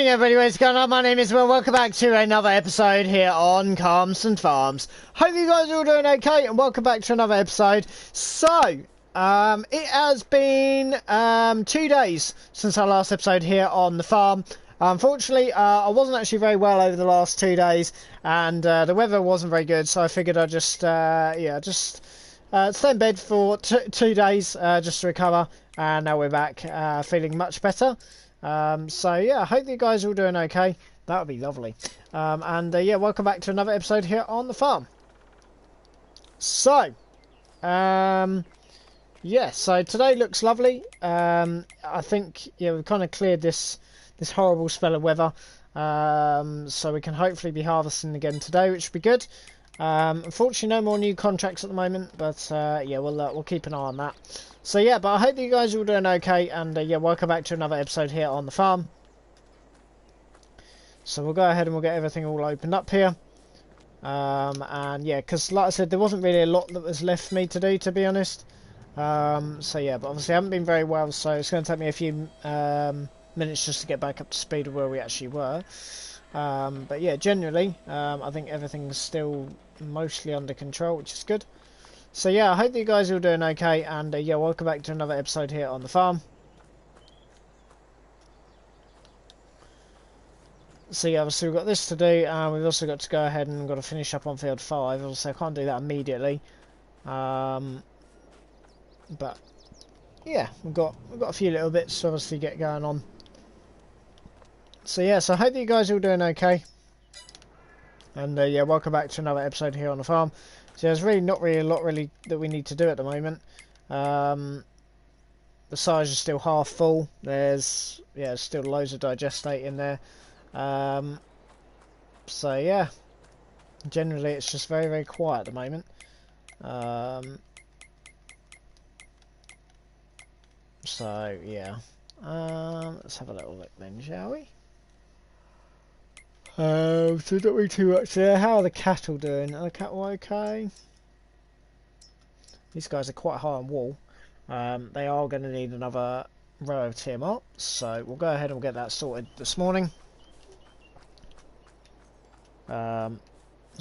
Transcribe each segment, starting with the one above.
Morning everybody, what's going on? My name is Will. Welcome back to another episode here on Calmsden Farms. Hope you guys are all doing okay and welcome back to another episode. So, it has been 2 days since our last episode here on the farm. Unfortunately, I wasn't actually very well over the last 2 days and the weather wasn't very good, so I figured I'd just stay in bed for 2 days just to recover, and now we're back feeling much better. So yeah, I hope you guys are all doing okay. That would be lovely. Yeah, welcome back to another episode here on the farm. So, yeah, so today looks lovely. I think, yeah, we've kind of cleared this horrible spell of weather. So we can hopefully be harvesting again today, which would be good. Unfortunately, no more new contracts at the moment, but yeah, we'll keep an eye on that. So yeah, but I hope you guys are all doing okay, and yeah, welcome back to another episode here on the farm. So we'll go ahead and we'll get everything all opened up here. And yeah, because like I said, there wasn't really a lot that was left for me to do, to be honest. So yeah, but obviously I haven't been very well, so it's going to take me a few minutes just to get back up to speed of where we actually were. But yeah, generally, I think everything's still mostly under control, which is good. So yeah, I hope you guys are all doing okay, and yeah, welcome back to another episode here on the farm. So yeah, obviously we've got this to do, and we've also got to go ahead and we've got to finish up on field 5. Obviously I can't do that immediately. But yeah, we've got a few little bits to obviously get going on. So yeah, so I hope you guys are all doing okay. And yeah, welcome back to another episode here on the farm. So there's really not really a lot that we need to do at the moment. The size is still half full. There's still loads of digestate in there. So yeah, generally it's just very, very quiet at the moment. So yeah, let's have a little look then, shall we? So not really too much there. How are the cattle doing? Are the cattle okay? These guys are quite high on wool. They are going to need another row of TMR, so we'll go ahead and we'll get that sorted this morning. So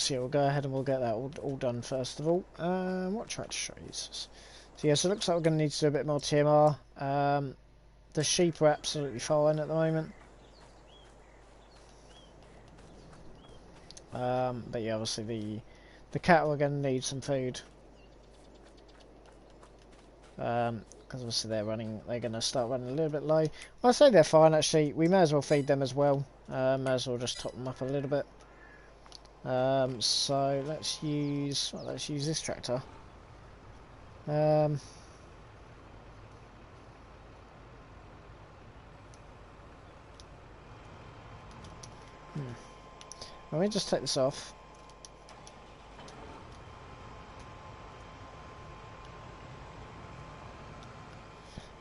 yeah, we'll go ahead and we'll get that all done first of all. What tractor should I use? So yeah, so it looks like we're going to need to do a bit more TMR. The sheep are absolutely fine at the moment. But yeah, obviously the cattle are going to need some food. Because obviously they're going to start running a little bit low. Well, I say they're fine actually. We may as well feed them as well. May as well just top them up a little bit. So let's use this tractor. Let me just take this off.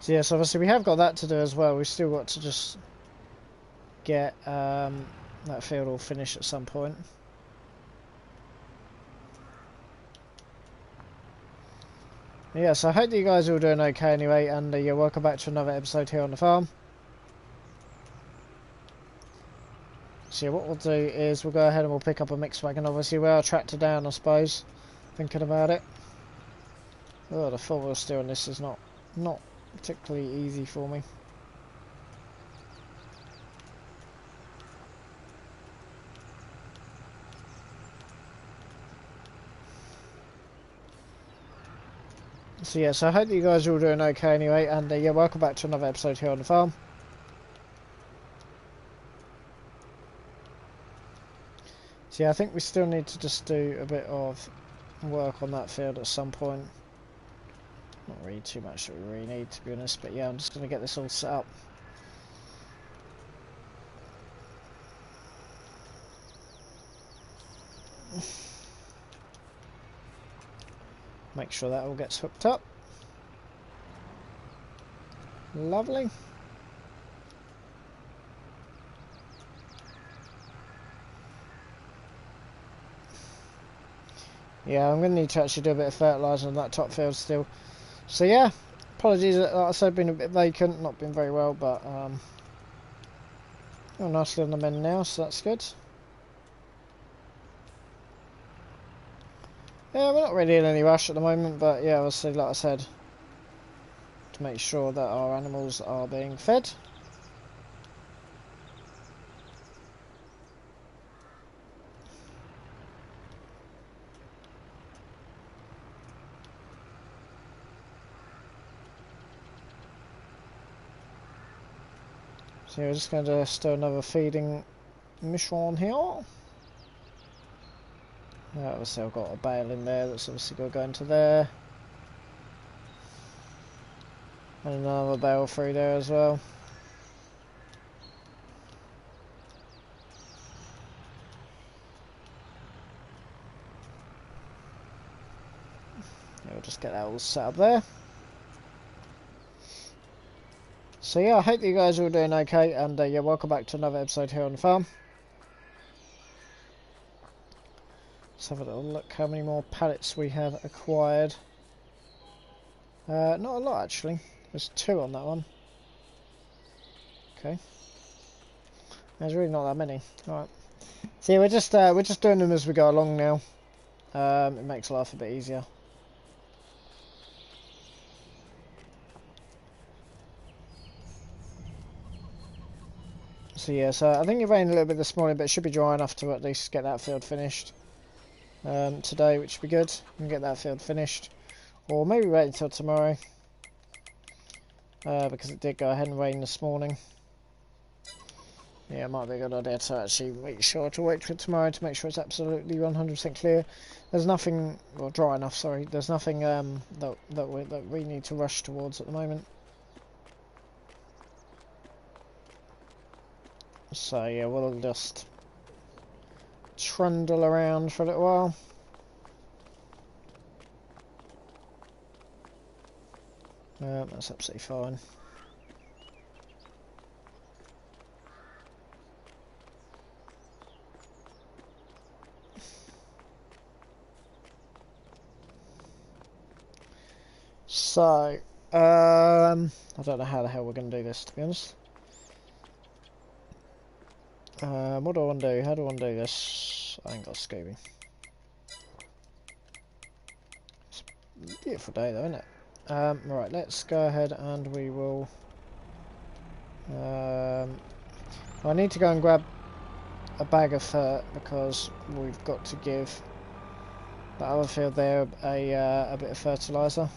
So yes, obviously we have got that to do as well. We've still got to just get that field all finished at some point. Yeah, so I hope that you guys are all doing okay anyway, and yeah, welcome back to another episode here on the farm. So yeah, what we'll do is we'll go ahead and we'll pick up a mixed wagon. Obviously we are tractor down, I suppose, thinking about it. Oh, the 4-wheel steer on this is not particularly easy for me. So yeah, so I hope that you guys are all doing okay anyway, and yeah, welcome back to another episode here on the farm. So yeah, I think we still need to just do a bit of work on that field at some point. Not really too much that we really need, to be honest, but yeah, I'm just going to get this all set up. Make sure that all gets hooked up. Lovely. Yeah, I'm going to need to actually do a bit of fertiliser on that top field still. So yeah, apologies that like I said, been a bit vacant, not been very well, but Oh, nicely on the men now, so that's good. Yeah, we're not really in any rush at the moment, but yeah, obviously, like I said, to make sure that our animals are being fed. So we're just going to do another feeding mission here. Obviously I've got a bale in there that's obviously going to go into there. And another bale through there as well. Yeah, we'll just get that all set up there. So yeah, I hope you guys are all doing okay, and yeah, welcome back to another episode here on the farm. Let's have a little look how many more pallets we have acquired. Not a lot actually. There's 2 on that one. Okay. There's really not that many. Alright. So yeah, we're just doing them as we go along now. It makes life a bit easier. So yeah, so I think it rained a little bit this morning, but it should be dry enough to at least get that field finished today, which would be good. We can get that field finished, or maybe wait until tomorrow, because it did go ahead and rain this morning. Yeah, it might be a good idea to actually make sure to wait for tomorrow to make sure it's absolutely 100% clear. There's nothing, or dry enough, sorry. There's nothing that we need to rush towards at the moment. So yeah, we'll just trundle around for a little while. That's absolutely fine. So, I don't know how the hell we're going to do this, to be honest. What do I want to do? How do I want to do this? I ain't got Scooby. It's a beautiful day though, isn't it? Right, let's go ahead and we will... I need to go and grab a bag of fert because we've got to give that other field there a bit of fertiliser.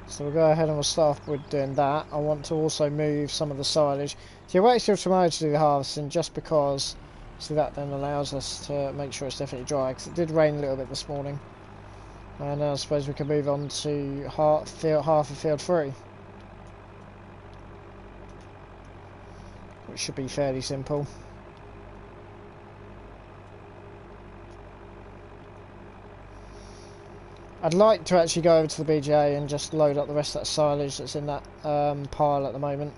So we'll go ahead and we'll start with doing that. I want to also move some of the silage. So you wait till tomorrow to do the harvesting just because, so that then allows us to make sure it's definitely dry, because it did rain a little bit this morning. And I suppose we can move on to half of field 3. Which should be fairly simple. I'd like to actually go over to the BGA and just load up the rest of that silage that's in that pile at the moment.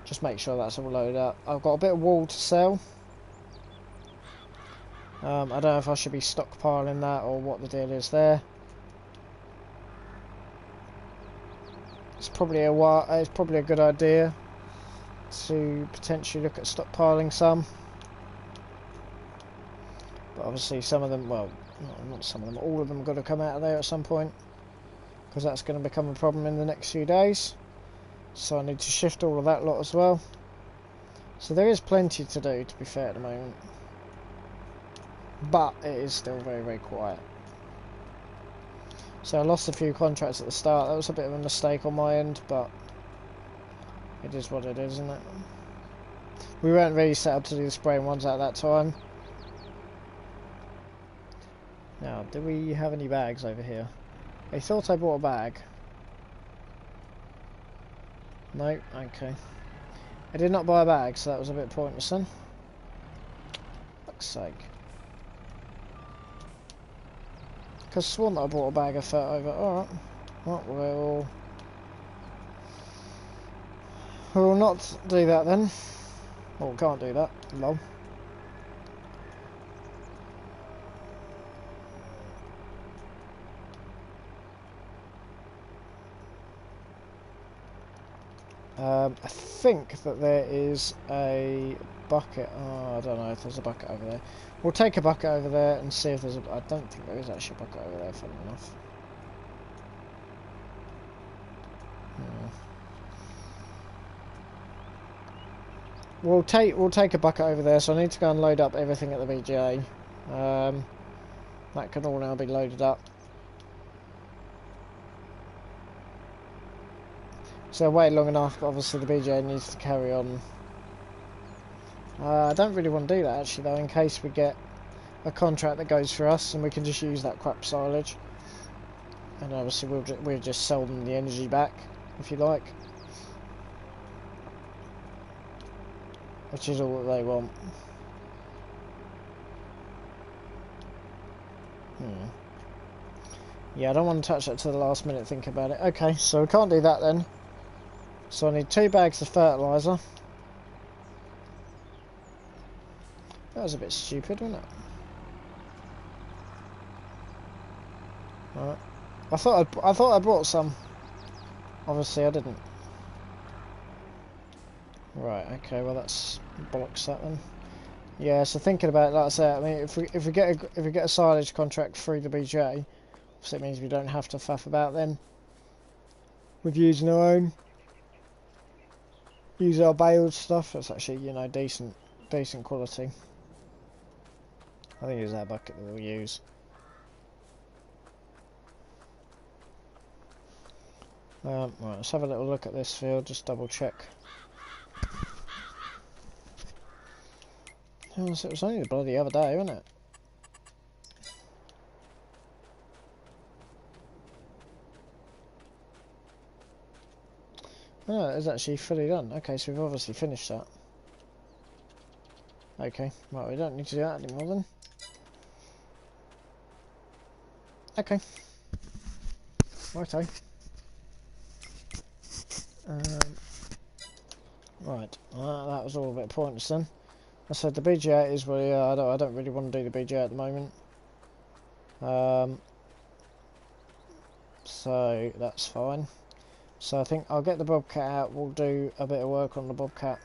Just make sure that's all loaded up. I've got a bit of wool to sell. I don't know if I should be stockpiling that or what the deal is there. It's probably a good idea to potentially look at stockpiling some. But obviously some of them, well, not some of them, all of them have got to come out of there at some point, because that's going to become a problem in the next few days. So I need to shift all of that lot as well. So there is plenty to do, to be fair, at the moment. But it is still very, very quiet. So I lost a few contracts at the start. That was a bit of a mistake on my end, but it is what it is, isn't it? We weren't really set up to do the spraying ones at that time. Now, do we have any bags over here? I thought I bought a bag. No, okay. I did not buy a bag, so that was a bit pointless then. Fuck's sake. Because I sworn that I bought a bag of fert over. Alright. Well, we'll not do that then. Well, we can't do that. Lol. I think that there is a bucket. Oh, I don't know if there's a bucket over there. We'll take a bucket over there and see if there's a... I don't think there is actually a bucket over there, funny enough. We'll take a bucket over there, so I need to go and load up everything at the BGA. That can all now be loaded up. So I wait long enough, but obviously the BGA needs to carry on. I don't really want to do that actually though, in case we get a contract that goes for us and we can just use that crap silage. And obviously we'll just sell them the energy back, if you like. Which is all that they want. Yeah, I don't want to touch that to the last minute, think about it. Okay, so we can't do that then. So I need 2 bags of fertiliser. That was a bit stupid, wasn't it? Right. I thought I brought some. Obviously I didn't. Right, okay, well that's bollocks that then. Yeah, so thinking about it, like I say, I mean, if we get a silage contract through the BJ, so it means we don't have to faff about then with using our own, use our baled stuff. It's actually, you know, decent quality. I think it's that bucket that we'll use. Right, let's have a little look at this field, just double check. Oh, so it was only the bloody other day, wasn't it? Oh, it's actually fully done. Okay, so we've obviously finished that. Okay, right, we don't need to do that anymore then. Okay. Righto. Right, that was all a bit pointless then. I said the BGA is really, I don't really want to do the BGA at the moment. So that's fine. So I think I'll get the Bobcat out. We'll do a bit of work on the Bobcat.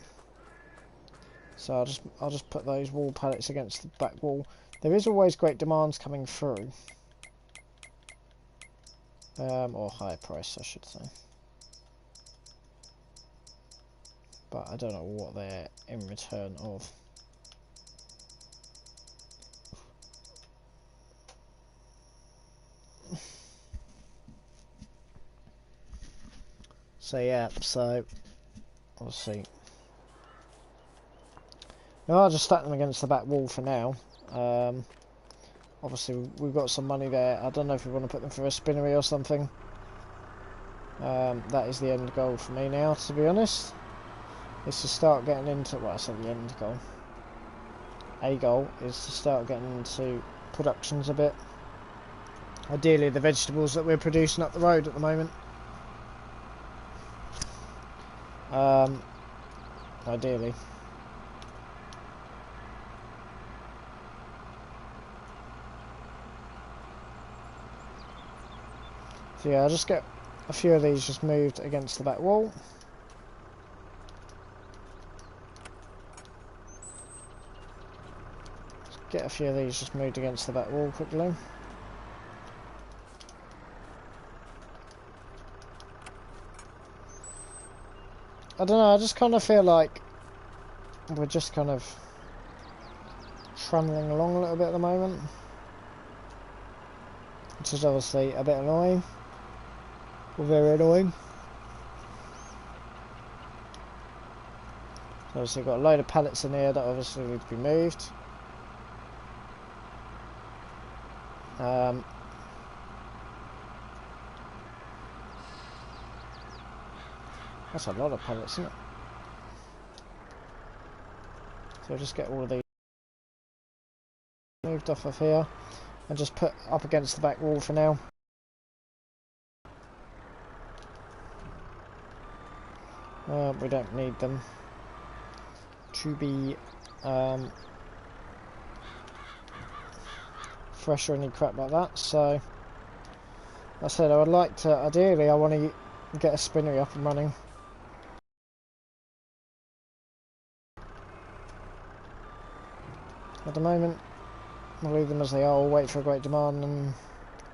So I'll just put those wall pallets against the back wall. There is always great demands coming through. Or higher price, I should say. But I don't know what they're in return of. So yeah, so we'll see. No, I'll just stack them against the back wall for now. Obviously we've got some money there. I don't know if we want to put them for a spinnery or something. That is the end goal for me now, to be honest. Is to start getting into, well, I said the end goal. A goal is to start getting into productions a bit. Ideally the vegetables that we're producing up the road at the moment. Ideally. So yeah, I'll just get a few of these just moved against the back wall. Get a few of these just moved against the back wall quickly. I don't know, I just kind of feel like we're just kind of trundling along a little bit at the moment, which is obviously a bit annoying, or very annoying. So obviously we've got a load of pallets in here that obviously need to be moved. That's a lot of pallets, isn't it? So I'll just get all of these moved off of here and just put up against the back wall for now. We don't need them to be fresh or any crap like that. So, like I said, I would like to, ideally I want to get a spinnery up and running. At the moment, we'll leave them as they are, we'll wait for a great demand, and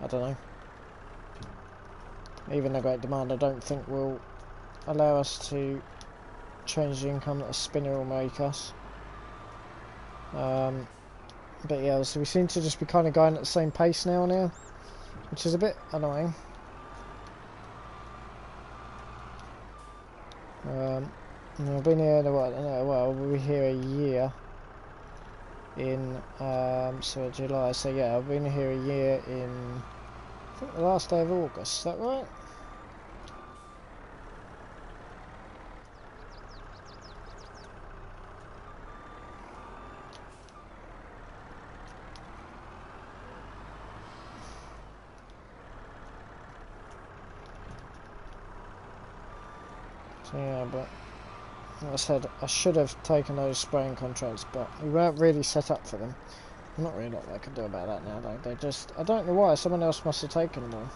I don't know. Even a great demand I don't think will allow us to change the income that a spinner will make us. But yeah, so we seem to just be kind of going at the same pace now, which is a bit annoying. I've been here we'll be here a year in so July, so yeah, I've been here a year in, I think, the last day of August, is that right? So yeah, but like I said, I should have taken those spraying contracts, but we weren't really set up for them. Not really a lot I can do about that now, though. They just, I don't know why, someone else must have taken them all.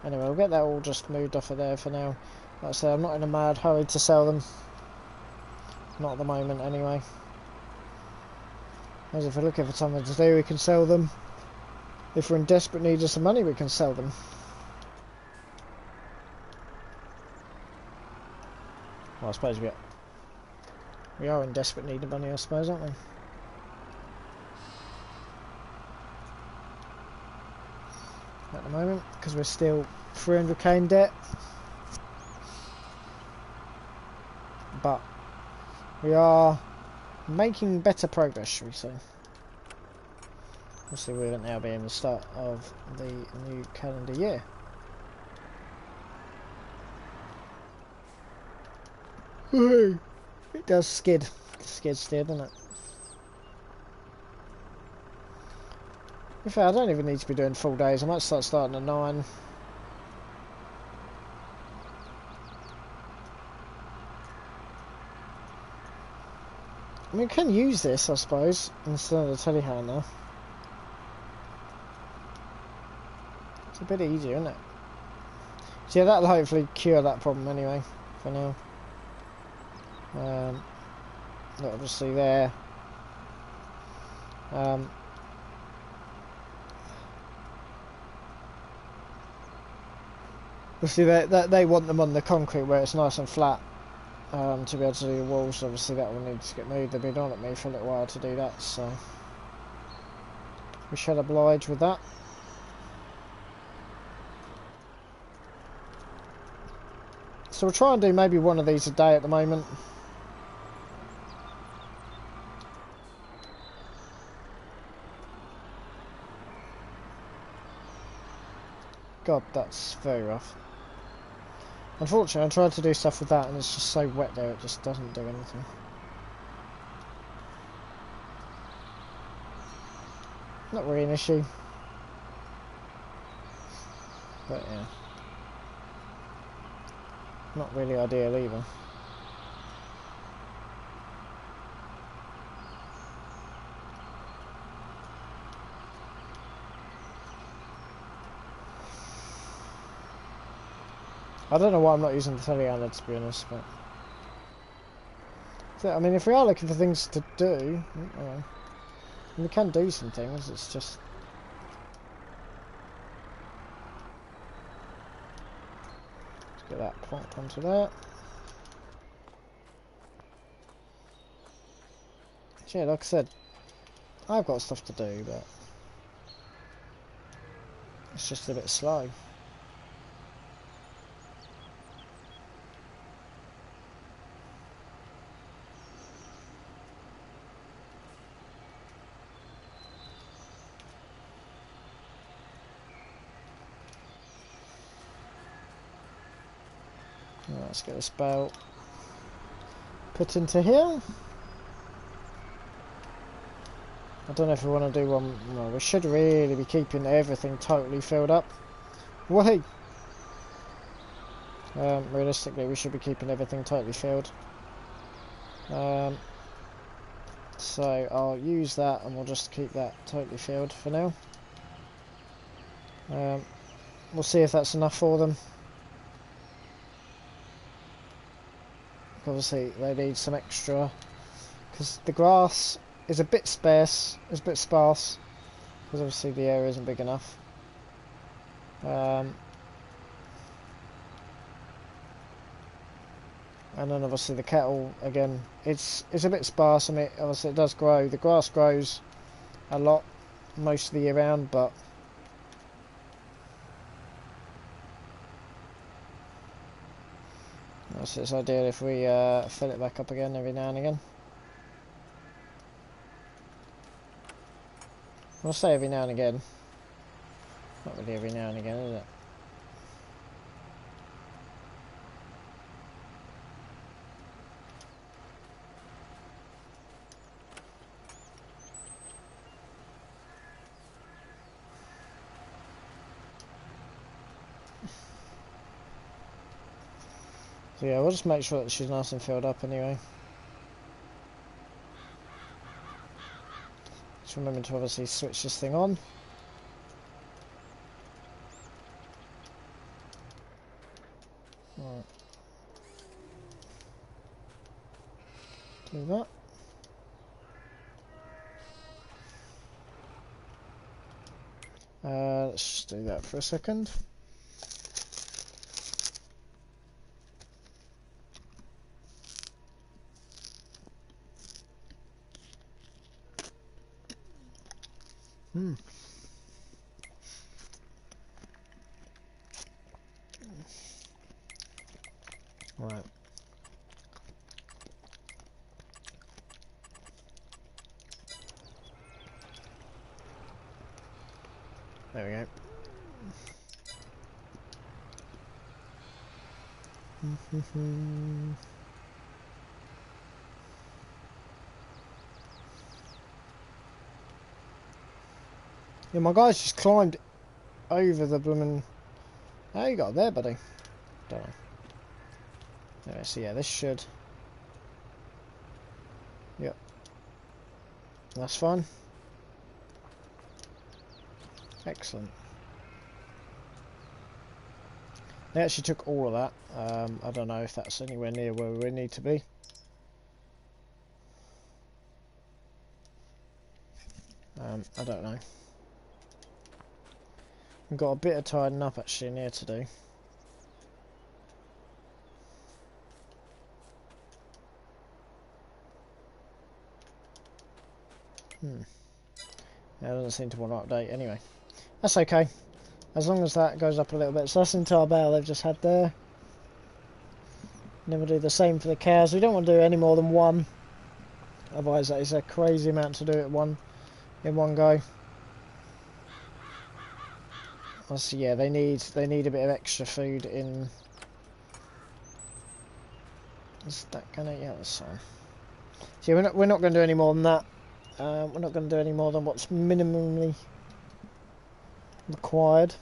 Anyway, we'll get that all just moved off of there for now. Like I said, I'm not in a mad hurry to sell them. Not at the moment, anyway. As if we're looking for something to do, we can sell them. If we're in desperate need of some money, we can sell them. Well, I suppose we are in desperate need of money, I suppose, aren't we? At the moment, because we're still 300k in debt. But we are making better progress, shall we say. Obviously, we're now being the start of the new calendar year. It does skid. Skid steer, doesn't it? In fact, I don't even need to be doing full days. I might start starting at 9. I mean, we can use this, I suppose, instead of the telehandler. It's a bit easier, isn't it? So yeah, that'll hopefully cure that problem anyway, for now. Obviously there. Obviously they want them on the concrete where it's nice and flat, to be able to do the walls. Obviously that will need to get moved. They've been on at me for a little while to do that, so we shall oblige with that. So we'll try and do maybe one of these a day at the moment. God, that's very rough. Unfortunately, I tried to do stuff with that and it's just so wet there, it just doesn't do anything. Not really an issue. But yeah. Not really ideal either. I don't know why I'm not using the telehandler, to be honest, but so, I mean, if we are looking for things to do, we can do some things. It's just let's get that plonked onto there. So yeah, like I said, I've got stuff to do, but it's just a bit slow. Let's get this belt put into here. I don't know if we want to do one. Well, we should really be keeping everything totally filled up. Wait. Realistically, we should be keeping everything totally filled. So I'll use that, and we'll just keep that totally filled for now. We'll see if that's enough for them. Obviously they need some extra, because the grass is a bit sparse. It's a bit sparse because obviously the area isn't big enough. And then obviously the cattle again. It's a bit sparse. I mean, obviously it does grow. The grass grows a lot most of the year round, but it's ideal if we fill it back up again every now and again. I'll say every now and again. Not really every now and again, is it? So yeah, we'll just make sure that she's nice and filled up anyway. Just remember to obviously switch this thing on. Right. Do that. Let's just do that for a second. Right. There we go. Yeah, my guy's just climbed over the bloomin'... How you got there, buddy? Don't know. Anyway, so yeah, this should... Yep. That's fine. Excellent. They actually took all of that. I don't know if that's anywhere near where we need to be. I don't know. We've got a bit of tidying up actually in here to do. Yeah, it doesn't seem to want to update anyway. That's okay. As long as that goes up a little bit. So that's the entire bale they've just had there. And then we'll do the same for the cows. We don't want to do any more than one. Otherwise that is a crazy amount to do it in one go. So yeah, they need a bit of extra food in. Is that gonna? Yeah, that's fine. So yeah, we're not going to do any more than that. We're not going to do any more than what's minimally required.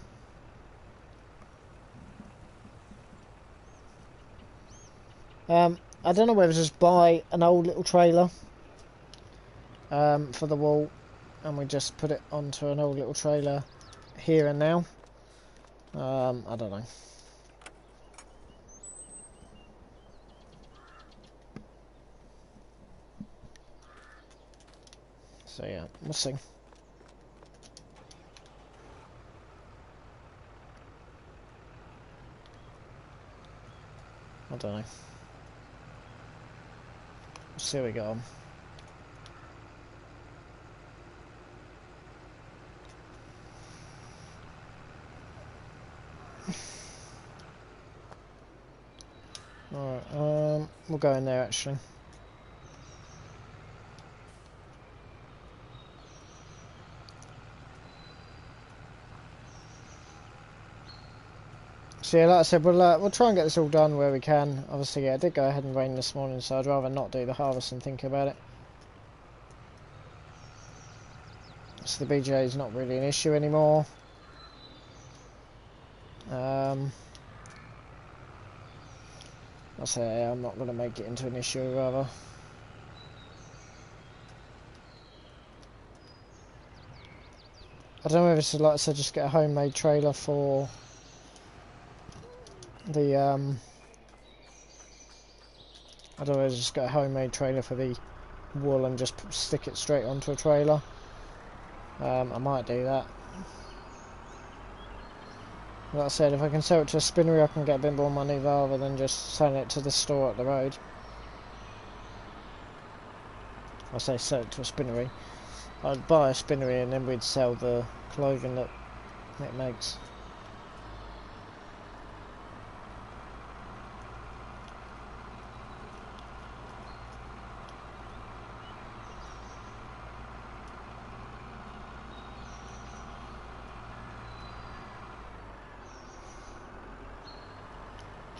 I don't know whether to just buy an old little trailer for the wool, and we just put it onto an old little trailer here and now. I don't know. So yeah, we'll see. I don't know. We'll see how we go on. Alright, we'll go in there actually. So yeah, like I said, we'll try and get this all done where we can. Obviously, yeah, it did go ahead and rain this morning, so I'd rather not do the harvest and think about it. So the BGA is not really an issue anymore. I say I'm not going to make it into an issue, rather. I don't know if it's like I said, just get a homemade trailer for the I don't know, just get a homemade trailer for the wool and just stick it straight onto a trailer. I might do that. Like I said, if I can sell it to a spinnery, I can get a bit more money rather than just selling it to the store up the road. I say sell it to a spinnery. I'd buy a spinnery and then we'd sell the clothing that it makes.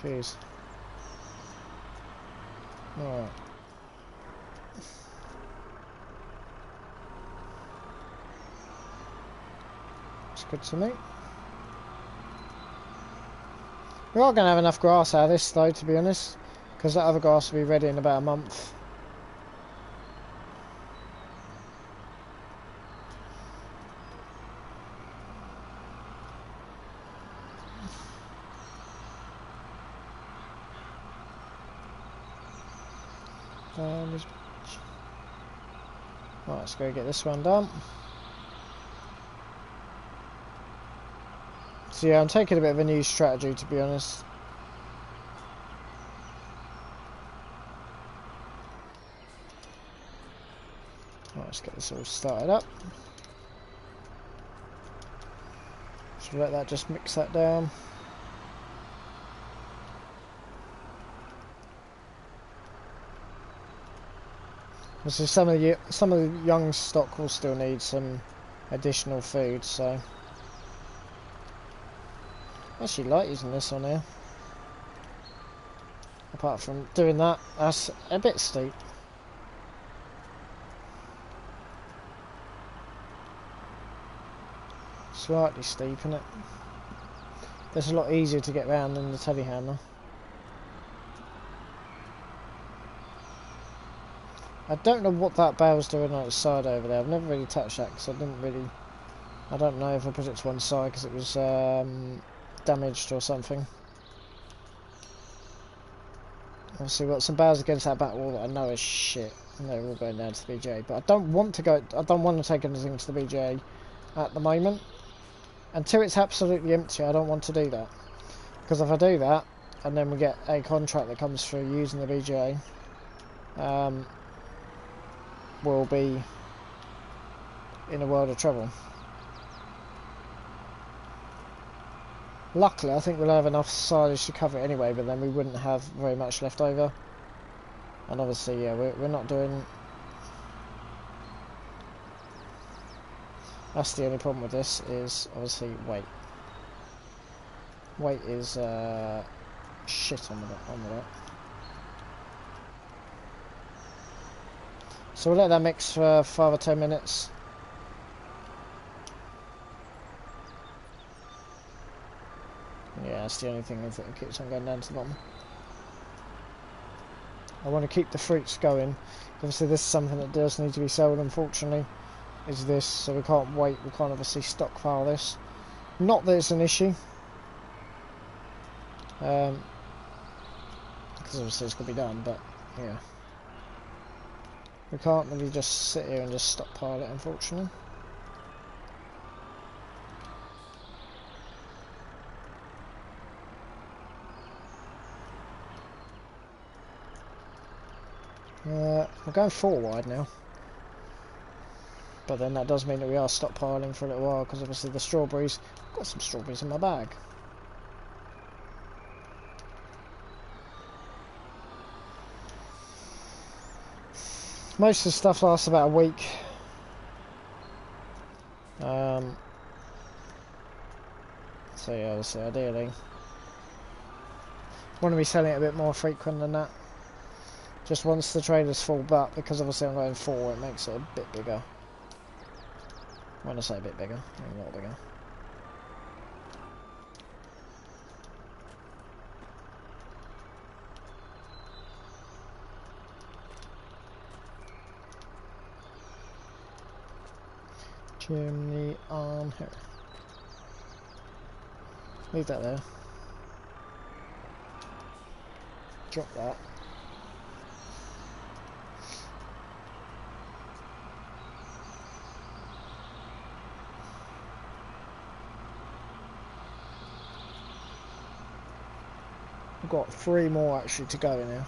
Jeez. Alright. It's good to me. We are going to have enough grass out of this though, to be honest, because that other grass will be ready in about a month. Right, let's go get this one done. So yeah, I'm taking a bit of a new strategy, to be honest. Right, let's get this all started up. So let that just mix that down. So some of the young stock will still need some additional food, so I actually like using this on here. Apart from doing that, that's a bit steep. Slightly steep, isn't it? That's a lot easier to get round than the telehandler. I don't know what that bale's doing on its side over there. I've never really touched that because I don't know if I put it to one side because it was damaged or something. Obviously we've got some bales against that back wall that I know is shit. And they're all going down to the BJ. But I don't want to take anything to the BJ at the moment. Until it's absolutely empty, I don't want to do that. Because if I do that, and then we get a contract that comes through using the BJ, we'll be in a world of trouble. Luckily, I think we'll have enough silage to cover it anyway, but then we wouldn't have very much left over. And obviously, yeah, we're not doing... That's the only problem with this, is obviously weight. Weight is shit on the lot. So we'll let that mix for 5 or 10 minutes. Yeah, that's the only thing that keeps on going down to the bottom. I want to keep the fruits going. Obviously this is something that does need to be sold, unfortunately, is this, so we can't wait, we can't obviously stockpile this. Not that it's an issue. Because obviously it's going to be done, but yeah. We can't really just sit here and just stockpile it, unfortunately. We're going 4 wide now. But then that does mean that we are stockpiling for a little while, because obviously the strawberries... I've got some strawberries in my bag. Most of the stuff lasts about a week. So yeah, obviously ideally want to be selling it a bit more frequent than that. Just once the trailer's full, but because obviously I'm going 4, it makes it a bit bigger. When I say a bit bigger, I mean a lot bigger. Chimney on here. Leave that there. Drop that. We've got 3 more actually to go now.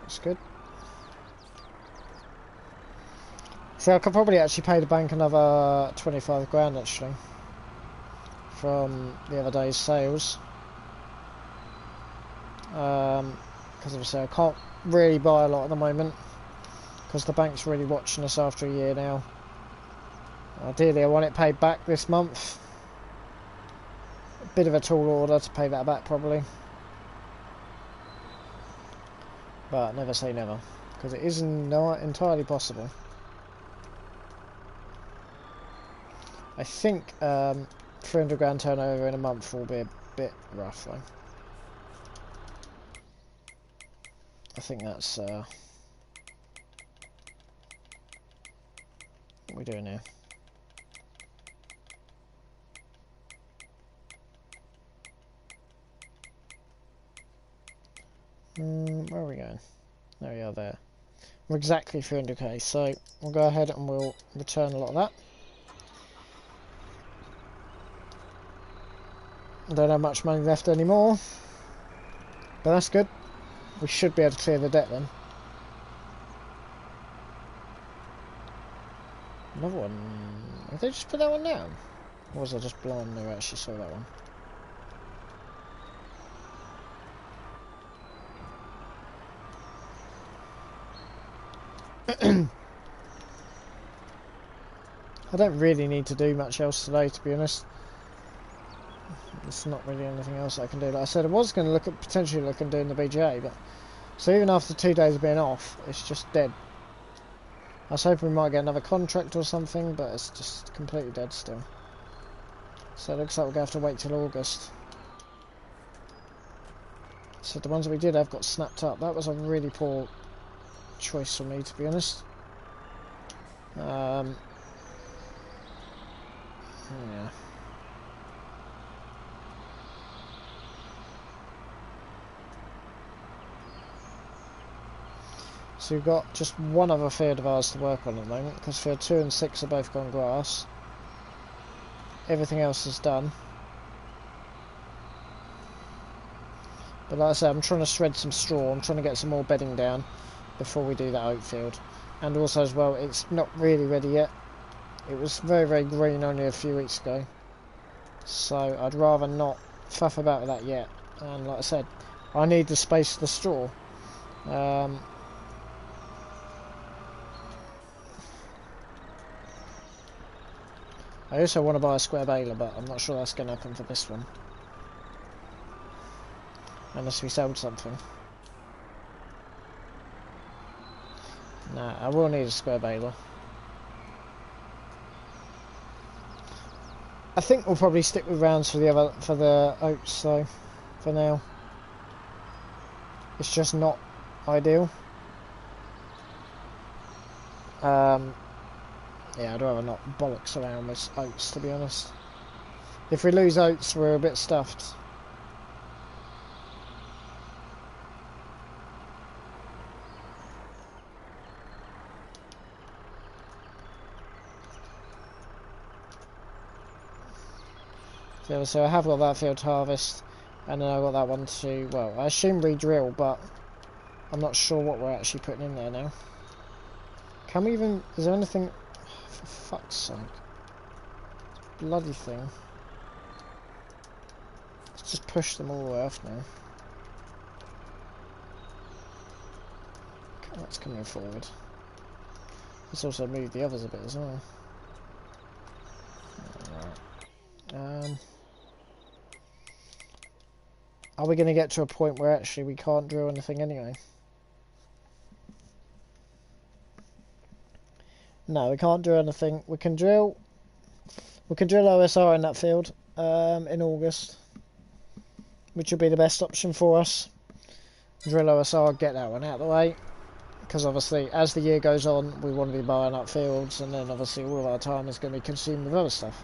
That's good. See, I could probably actually pay the bank another 25 grand actually from the other day's sales. Because obviously I can't really buy a lot at the moment because the bank's really watching us after a year now. Ideally I want it paid back this month. A bit of a tall order to pay that back probably. But never say never, because it is not entirely possible. I think 300 grand turnover in a month will be a bit rough though. I think that's what we're doing here. Where are we going? There we are there. We're exactly 300k, so we'll go ahead and we'll return a lot of that. I don't have much money left anymore, but that's good. We should be able to clear the debt then. Another one. Have they just put that one down? Or was I just blind and I actually saw that one? I don't really need to do much else today, to be honest. There's not really anything else I can do. Like I said, I was going to look at potentially looking doing the BGA, but so even after 2 days of being off, it's just dead. I was hoping we might get another contract or something, but it's just completely dead still. So it looks like we're going to have to wait till August. So the ones that we did have got snapped up. That was a really poor choice for me, to be honest. Yeah. So we've got just one other field of ours to work on at the moment, because field 2 and 6 are both gone grass. Everything else is done. But like I said, I'm trying to shred some straw, I'm trying to get some more bedding down before we do that oat field. And also as well, it's not really ready yet. It was very, very green only a few weeks ago. So I'd rather not faff about with that yet. And like I said, I need the space for the straw. I also want to buy a square baler, but I'm not sure that's going to happen for this one. Unless we sold something. Nah, I will need a square baler. I think we'll probably stick with rounds for the oats though, for now. It's just not ideal. Yeah, I'd rather not bollocks around with oats, to be honest. If we lose oats, we're a bit stuffed. So I have got that field to harvest, and then I've got that one to, well, I assume re-drill, but I'm not sure what we're actually putting in there now. Can we even, is there anything, for fuck's sake, bloody thing. Let's just push them all the way off now. Okay, that's coming forward. Let's also move the others a bit as well. Alright. Are we going to get to a point where actually we can't drill anything anyway? No, we can't do anything. We can drill OSR in that field in August, which will be the best option for us. Drill OSR, get that one out of the way, because obviously as the year goes on we want to be buying up fields, and then obviously all of our time is going to be consumed with other stuff.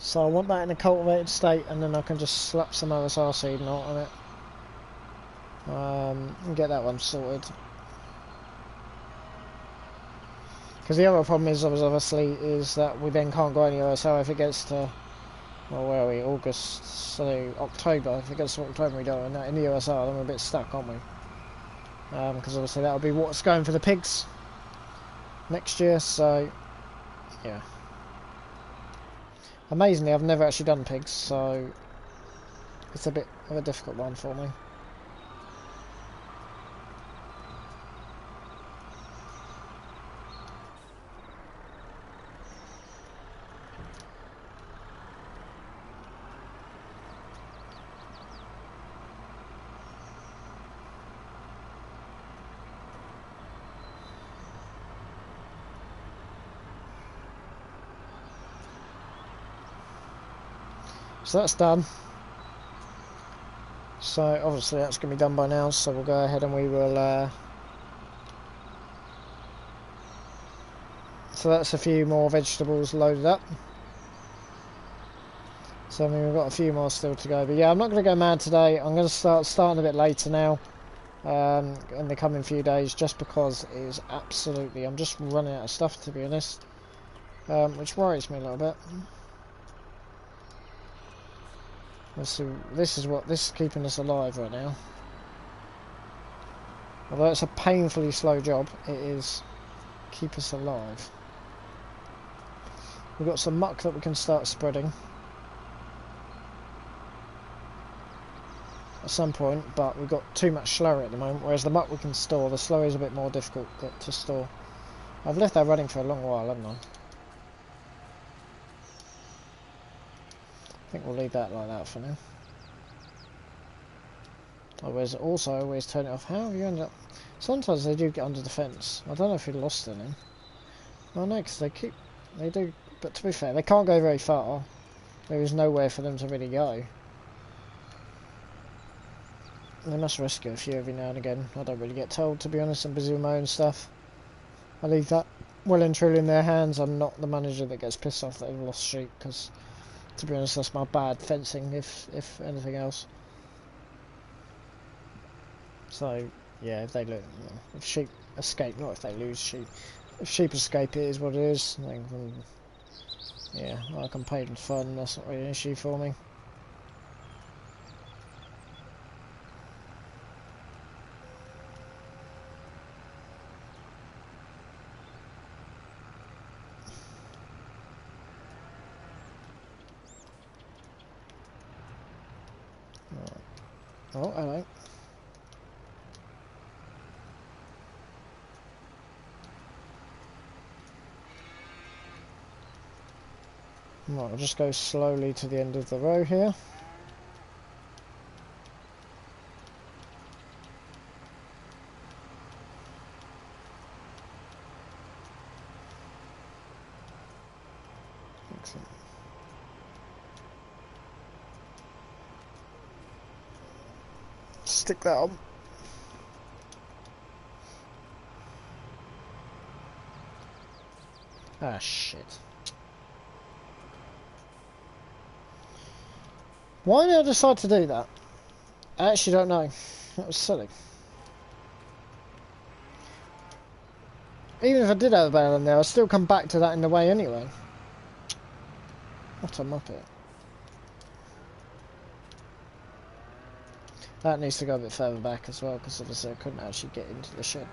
So I want that in a cultivated state, and then I can just slap some OSR seed knot on it. And get that one sorted. Because the other problem is obviously is that we then can't grow any OSR if it gets to, well, where are we? August, so October. If it gets to October, we don't have any OSR, then we're a bit stuck, aren't we? Because obviously that'll be what's going for the pigs next year. So yeah. Amazingly, I've never actually done pigs, so it's a bit of a difficult one for me. So that's done. So obviously that's going to be done by now, so we'll go ahead and we will... So that's a few more vegetables loaded up. So I mean we've got a few more still to go. But yeah, I'm not going to go mad today. I'm going to starting a bit later now. In the coming few days, just because it is absolutely... I'm just running out of stuff, to be honest. Which worries me a little bit. So this is keeping us alive right now. Although it's a painfully slow job, it is keep us alive. We've got some muck that we can start spreading at some point, but we've got too much slurry at the moment, whereas the muck we can store, the slurry is a bit more difficult to store. I've left that running for a long while, haven't I? I think we'll leave that like that for now. Always turn it off. How have you ended up... Sometimes they do get under the fence. I don't know if we lost any. Well, no, because they do... But to be fair, they can't go very far. There is nowhere for them to really go. They must rescue a few every now and again. I don't really get told, to be honest. I'm busy with my own stuff. I leave that well and truly in their hands. I'm not the manager that gets pissed off that they've lost sheep, because, to be honest, that's my bad fencing, if anything else. So, yeah, if sheep escape, not if they lose sheep. If sheep escape, it is what it is. Yeah, I can pay them fun, that's not really an issue for me. Right. Oh, hello. Right, I'll just go slowly to the end of the row here. Excellent. Stick that on. Ah, shit. Why did I decide to do that? I actually don't know. That was silly. Even if I did have a bale in there, I'd still come back to that in the way anyway. What a muppet. That needs to go a bit further back as well, because obviously I couldn't actually get into the shed.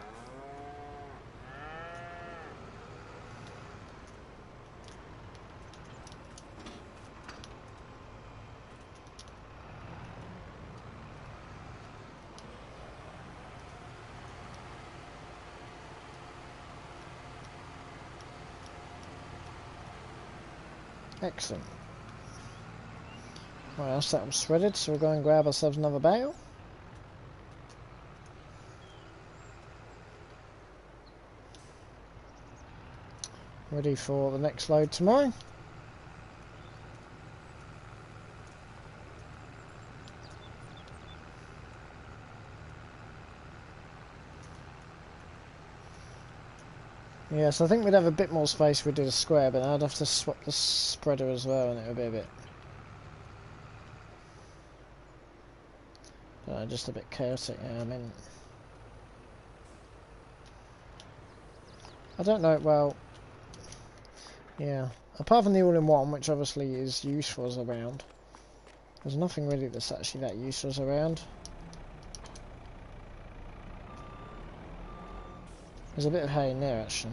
Excellent. Right, that's that all shredded, so we'll go and grab ourselves another bale. Ready for the next load tomorrow. Yeah, so I think we'd have a bit more space if we did a square, but I'd have to swap the spreader as well, and it would be a bit... just a bit chaotic. Yeah, I mean... I don't know, well... Yeah. Apart from the all-in-one, which obviously is useful as a round, there's nothing really that's actually that useful as a round. There's a bit of hay in there, actually.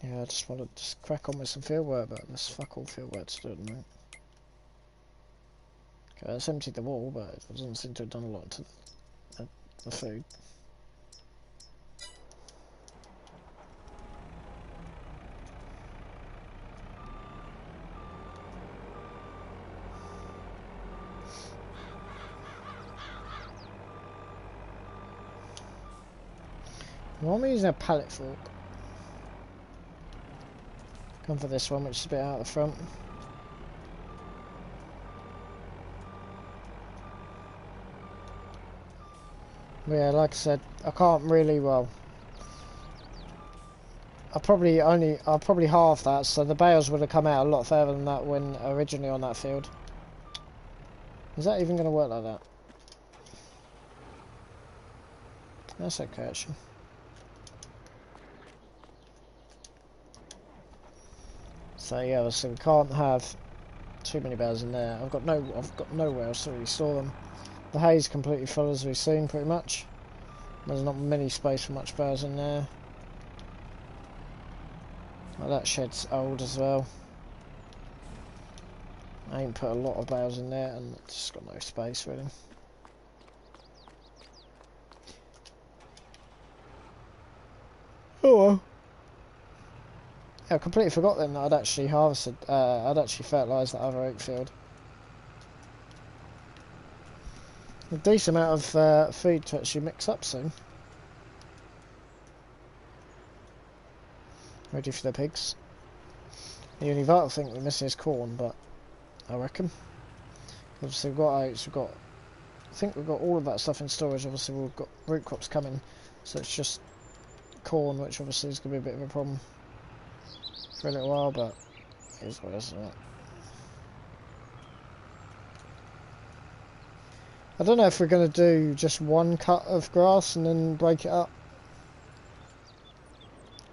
Yeah, I just want to just crack on with some field work, but there's fuck all field work to do at the moment. Okay, that's emptied the wall, but it doesn't seem to have done a lot to the food. Why am I using a pallet fork? Come for this one, which is a bit out the front. But yeah, like I said, I can't really, well... I'll probably half that, so the bales would have come out a lot further than that when originally on that field. Is that even going to work like that? That's okay, actually. So yeah, obviously we can't have too many bales in there. I've got nowhere else to really store them. The hay's completely full, as we've seen, pretty much. There's not many space for much bales in there. Well, that shed's old as well. I ain't put a lot of bales in there, and it's just got no space really. Oh well. Yeah, I completely forgot then that I'd actually harvested, I'd actually fertilised that other oat field. A decent amount of feed to actually mix up soon. Ready for the pigs. The only vital thing we're missing is corn, but I reckon. Obviously we've got oats, I think we've got all of that stuff in storage. Obviously we've got root crops coming, so it's just corn, which obviously is going to be a bit of a problem for a little while, but it is what it is, isn't it? I don't know if we're going to do just one cut of grass and then break it up.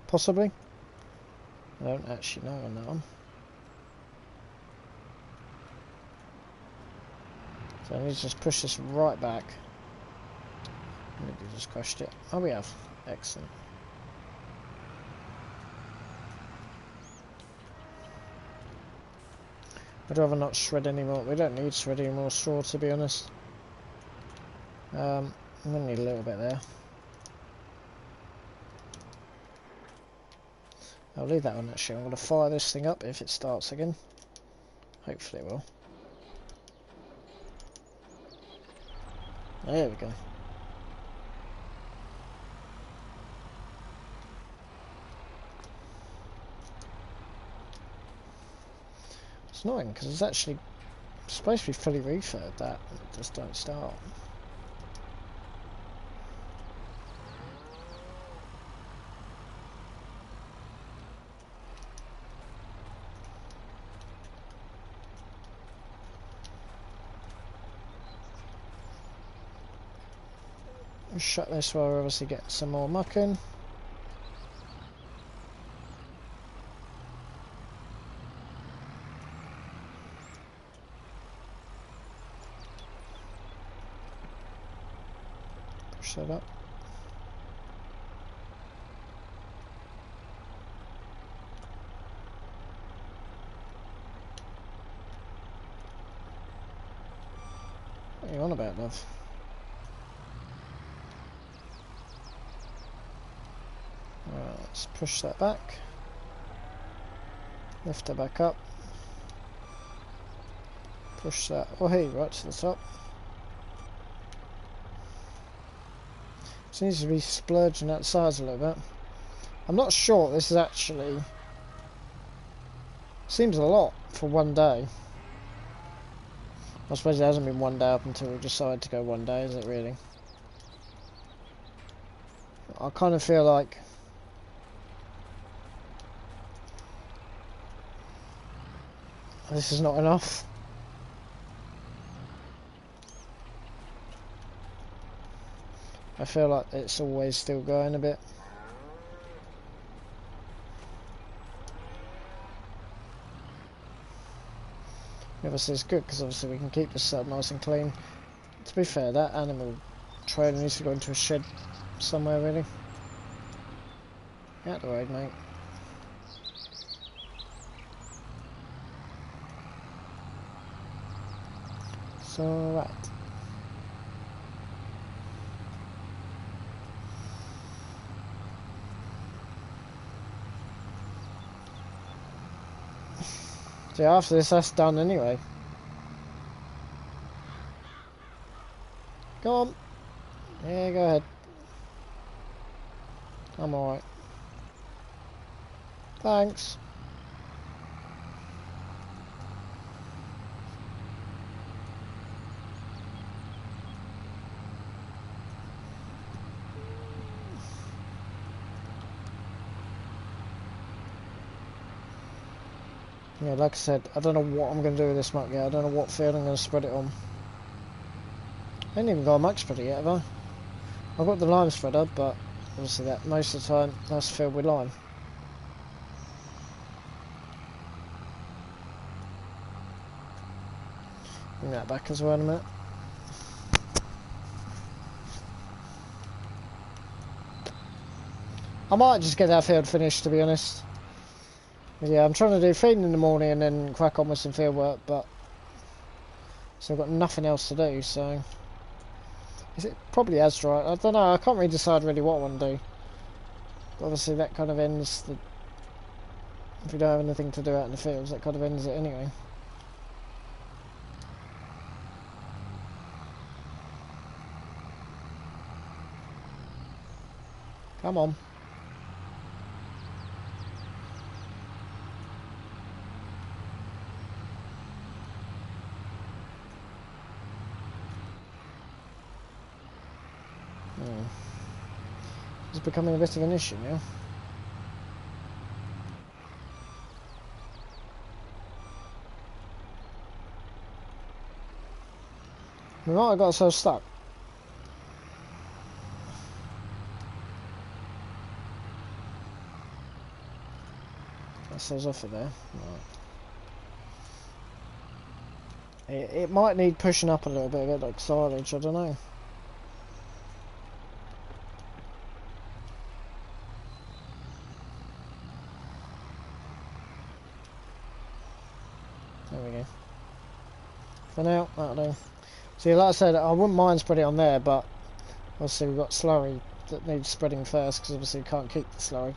Possibly. I don't actually know on that one. So I need to just push this right back. Maybe just crushed it. Oh, we have. Excellent. I'd rather not shred any more. We don't need to shred any more straw, to be honest. I'm going to need a little bit there. I'll leave that one actually. I'm going to fire this thing up if it starts again. Hopefully it will. There we go. It's annoying because it's actually supposed to be fully refurbed, that it just don't start. Shut this while we're obviously getting some more muck in. Push that up. What are you on about, love? Let's push that back, lift it back up, push that, oh hey, right to the top. Seems to be splurging out the sides a little bit. I'm not sure this is actually, seems a lot for one day. I suppose it hasn't been one day up until we decided to go one day, is it really? I kind of feel like this is not enough. I feel like it's always still going a bit. Obviously it's good because obviously we can keep this setup nice and clean. To be fair, that animal trailer needs to go into a shed somewhere really. Out the road, mate. It's alright. So after this, that's done anyway. Go on. Yeah, go ahead. I'm alright. Thanks. Yeah, like I said, I don't know what I'm going to do with this muck yet. I don't know what field I'm going to spread it on. I ain't even got a muck spreader yet, have I? I've got the lime spreader, but obviously that most of the time that's filled with lime. Bring that back as well in a minute. I might just get that field finished, to be honest. Yeah, I'm trying to do feeding in the morning and then crack on with some field work, but so I've got nothing else to do, so is it probably as dry? I don't know, I can't really decide really what I want to do. But obviously that kind of ends the, if you don't have anything to do out in the fields, that kind of ends it anyway. Come on. It's becoming a bit of an issue now. We might have got ourselves stuck. That says off of there. Right. It might need pushing up a little bit like silage, I don't know. There we go. For now, that'll do. See, like I said, I wouldn't mind spreading it on there, but obviously we've got slurry that needs spreading first, because obviously we can't keep the slurry.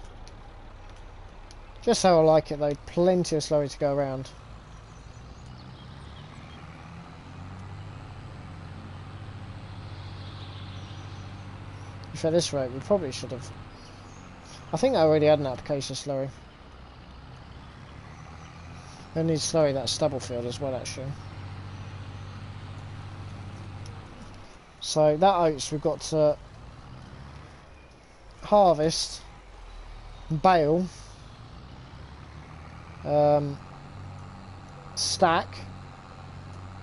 Just how I like it though, plenty of slurry to go around. If at this rate, we probably should have. I think I already had an application of slurry. I need slurry that stubble field as well, actually. So that oats we've got to harvest, bale, stack,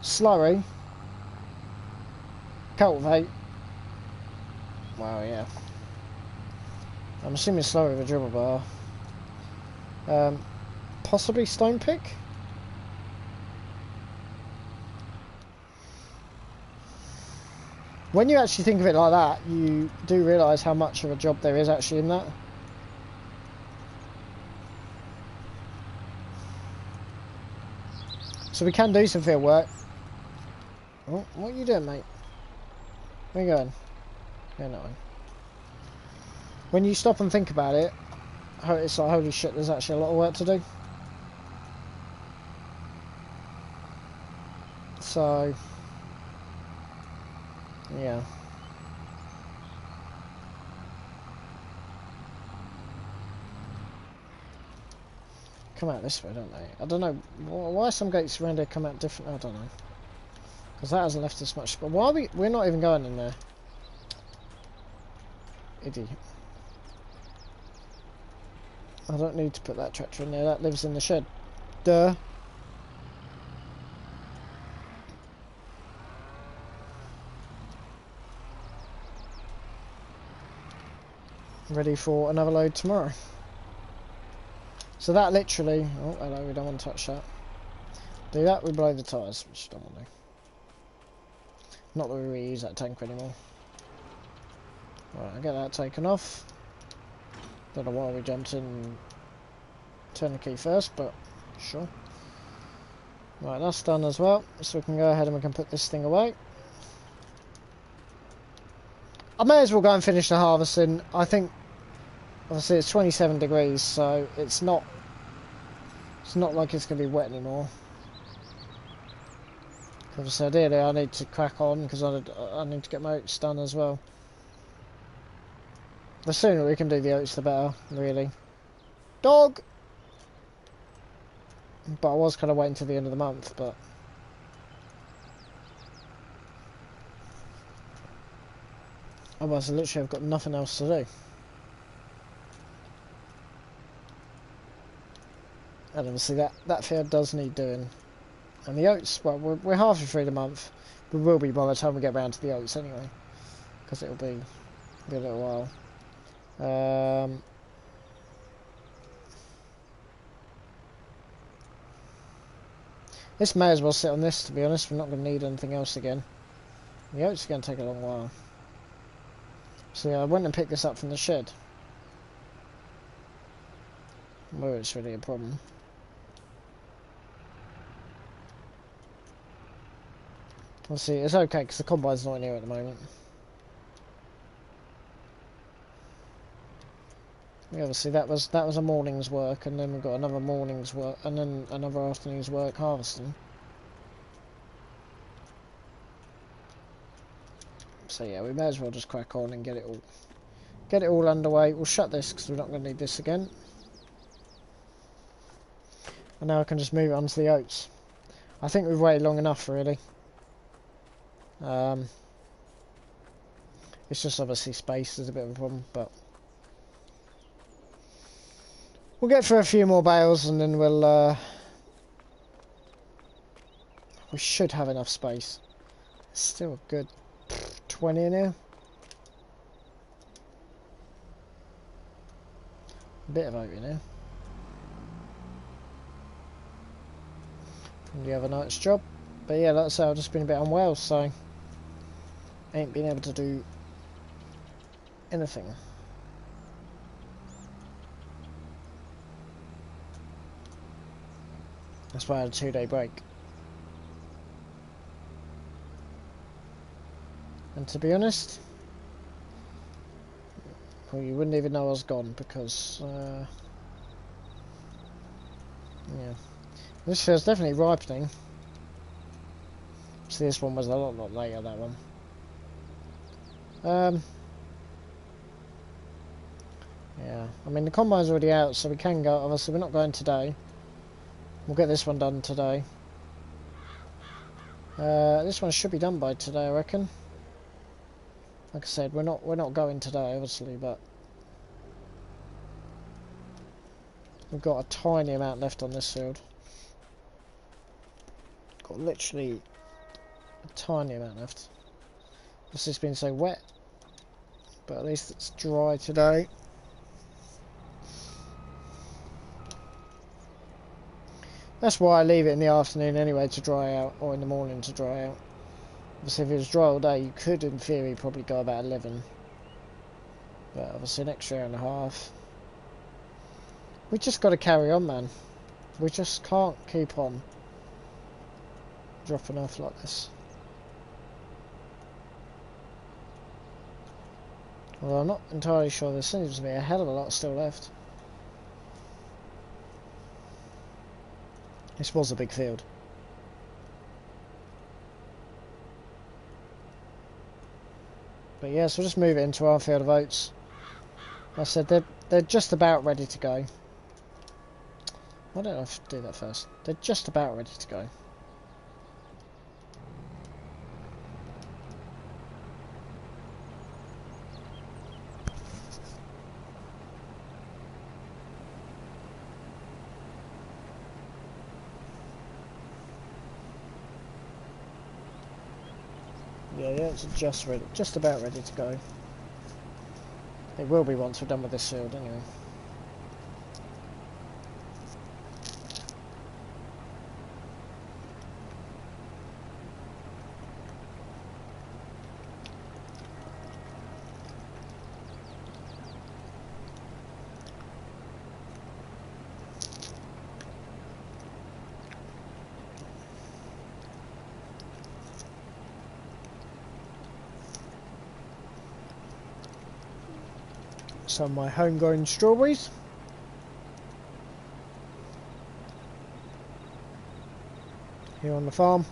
slurry, cultivate. Wow, yeah. I'm assuming slurry with a dribble bar. Possibly stone pick. When you actually think of it like that, you do realise how much of a job there is actually in that. So we can do some field work. Oh, what are you doing, mate? Where are you going? Yeah, no. When you stop and think about it, it's like, holy shit, there's actually a lot of work to do. So, yeah. Come out this way, don't they? I don't know. Why some gates around here come out different? I don't know. Because that hasn't left us much. But why are we're not even going in there? Idiot. I don't need to put that tractor in there. That lives in the shed. Duh. Ready for another load tomorrow. So that literally... Oh, hello, we don't want to touch that. Do that, we blow the tyres, which I don't want to do. Not that we really use that tank anymore. Right, I'll get that taken off. Don't know why we jumped in... Turn the key first, but sure. Right, that's done as well. So we can go ahead and we can put this thing away. I may as well go and finish the harvesting. I think, obviously it's 27 degrees, so it's not like it's going to be wet anymore. Obviously, ideally I need to crack on because I need to get my oats done as well. The sooner we can do the oats, the better, really. Dog! But I was kind of waiting till the end of the month, but... Otherwise, literally, I've got nothing else to do. And obviously, that field does need doing. And the oats, well, we're halfway through the month. We will be by the time we get round to the oats anyway. Because it'll be a little while. This may as well sit on this, to be honest. We're not going to need anything else again. The oats are going to take a long while. So yeah, I went and picked this up from the shed. Where it's really a problem. We'll see, it's okay because the combine's not in here at the moment. Yeah, obviously that was a morning's work, and then we've got another morning's work, and then another afternoon's work harvesting. So yeah, we may as well just crack on and get it all underway. We'll shut this because we're not going to need this again. And now I can just move it onto the oats. I think we've waited long enough, really. It's just obviously space is a bit of a problem, but we'll get through a few more bales and then we should have enough space. It's still a good 20 in here. A bit of oat in here. From the other night's job. But yeah, like I say, I've just been a bit unwell, so ain't been able to do anything. That's why I had a 2-day break. And to be honest, well, you wouldn't even know I was gone because, yeah. This feels definitely ripening. See, this one was a lot later, that one. Yeah, I mean the combine's already out, so we can go. Obviously, we're not going today. We'll get this one done today. This one should be done by today, I reckon. Like I said, we're not going today, obviously, but we've got a tiny amount left on this field. Got literally a tiny amount left. This has been so wet, but at least it's dry today. That's why I leave it in the afternoon anyway to dry out, or in the morning to dry out. Obviously if it was dry all day, you could in theory probably go about 11. But obviously an extra hour and a half. We just got to carry on, man. We just can't keep on dropping off like this. Although I'm not entirely sure, there seems to be a hell of a lot still left. This was a big field. But yeah, so we'll just move it into our field of oats. Like I said, they're just about ready to go. Why don't I do that first? They're just about ready to go. Yeah, it's just ready, just about ready to go. It will be once we're done with this field, anyway. Some of my homegrown strawberries. Here on the farm.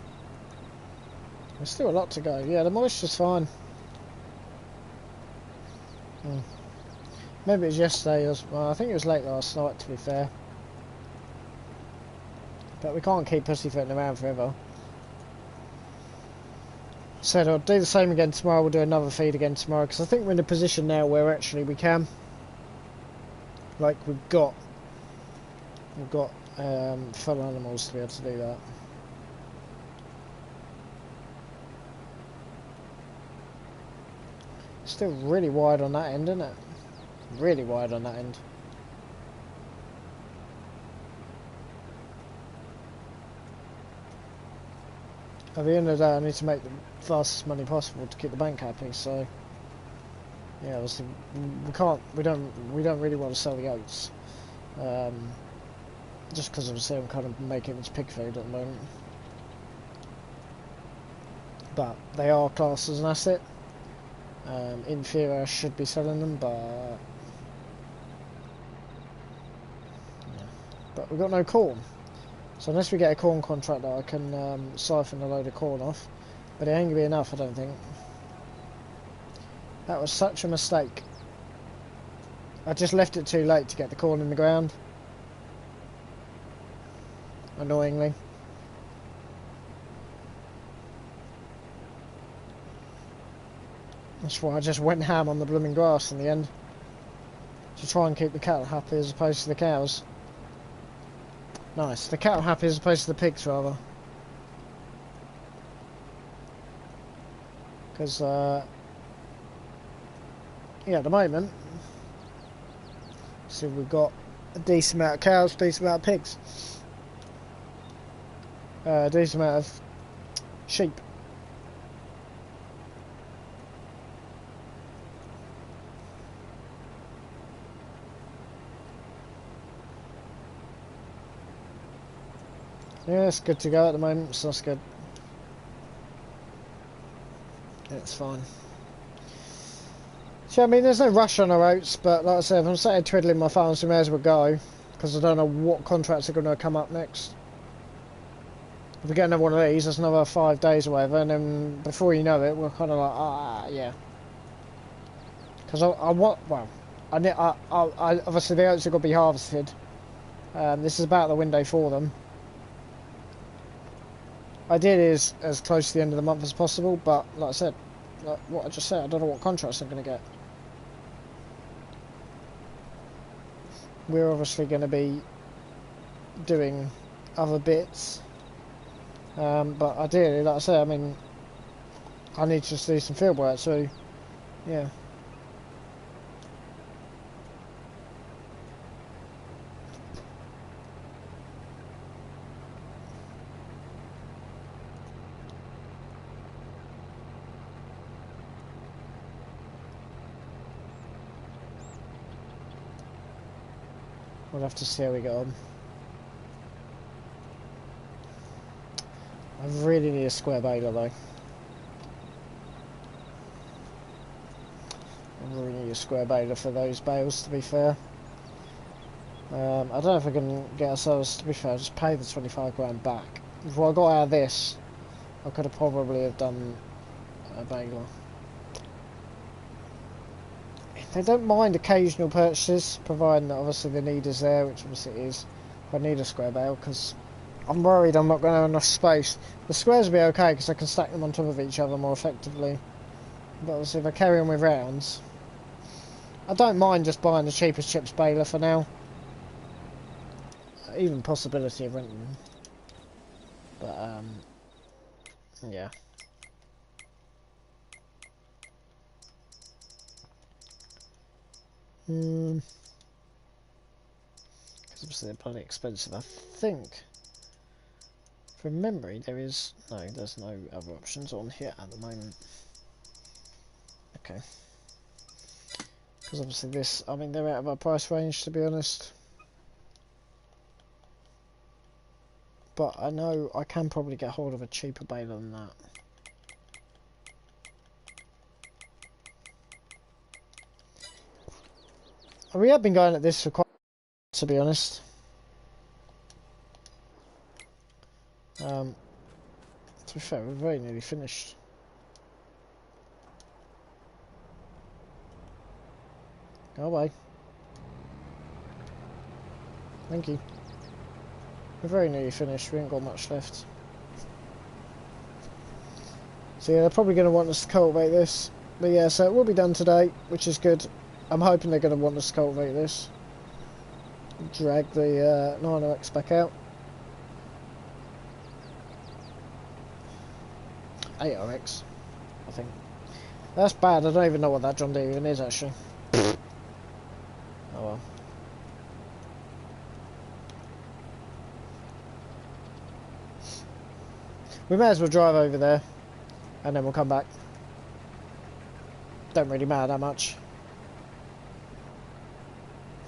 There's still a lot to go. Yeah, the moisture's fine. Maybe it was yesterday. Well, I think it was late last night, to be fair. But we can't keep pussyfooting around forever. Said I'll do the same again tomorrow. We'll do another feed again tomorrow because I think we're in a position now where actually we can. Like we've got full animals to be able to do that. Still really wide on that end, isn't it? Really wide on that end. At the end of the day, I need to make the fastest money possible to keep the bank happy. So, yeah, obviously we don't really want to sell the oats, just because obviously I'm kind of making it into pig food at the moment. But they are classed as an asset. In theory, I should be selling them, but yeah. But we've got no corn. So unless we get a corn contract that I can siphon a load of corn off, but it ain't gonna be enough, I don't think. That was such a mistake. I just left it too late to get the corn in the ground. Annoyingly. That's why I just went ham on the blooming grass in the end. To try and keep the cattle happy as opposed to the cows. Nice. The cattle happy as opposed to the pigs, rather. Because, yeah, at the moment, so we've got a decent amount of cows, decent amount of pigs. A decent amount of sheep. Yeah, it's good to go at the moment, so that's good. Yeah, it's fine. So, I mean, there's no rush on our oats, but like I said, if I'm sat here twiddling my thumbs, we may as well go, because I don't know what contracts are going to come up next. If we get another one of these, that's another 5 days or whatever, and then before you know it, we're kind of like, yeah. Because I want, well, I obviously the oats have got to be harvested. This is about the window for them. Ideally is as close to the end of the month as possible, but like I said, like what I just said, I don't know what contracts I'm going to get. We're obviously going to be doing other bits, but ideally, like I said, I mean, I need to just do some field work, so yeah. We'll have to see how we go on. I really need a square baler though. I really need a square baler for those bales, to be fair. I don't know if we can get ourselves, to be fair, just pay the 25 grand back. Before I got out of this, I could have probably have done a baler. They don't mind occasional purchases, providing that obviously the need is there, which obviously it is. If I need a square bale, because I'm worried I'm not going to have enough space. The squares will be okay, because I can stack them on top of each other more effectively. But obviously if I carry on with rounds, I don't mind just buying the cheapest chips baler for now. Even possibility of renting them. But, yeah. Because obviously they're bloody expensive. I think, from memory, there's no other options on here at the moment. Okay. Because obviously this, I mean, they're out of our price range, to be honest. But I know I can probably get hold of a cheaper baler than that. We have been going at this for quite, to be honest. To be fair, we're very nearly finished. Go away. Thank you. We're very nearly finished, we ain't got much left. So yeah, they're probably going to want us to cultivate this. But yeah, so it will be done today, which is good. I'm hoping they're going to want us to cultivate this. Drag the 9RX back out. 8RX, I think. That's bad, I don't even know what that John Deere even is, actually. Oh well. We may as well drive over there, and then we'll come back. Don't really matter that much.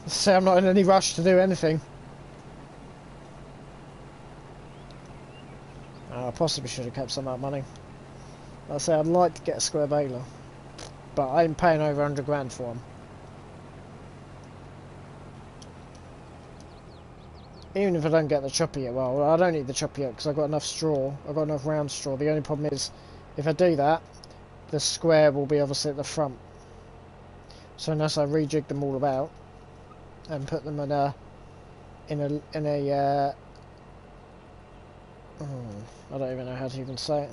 So I'm not in any rush to do anything. I possibly should have kept some of that money. Like I say, I'd like to get a square baler, but I'm paying over 100 grand for them. Even if I don't get the chopper yet, well, I don't need the chopper yet because I've got enough straw. I've got enough round straw. The only problem is, if I do that, the square will be obviously at the front. So unless I rejig them all about and put them in a I don't even know how to even say it.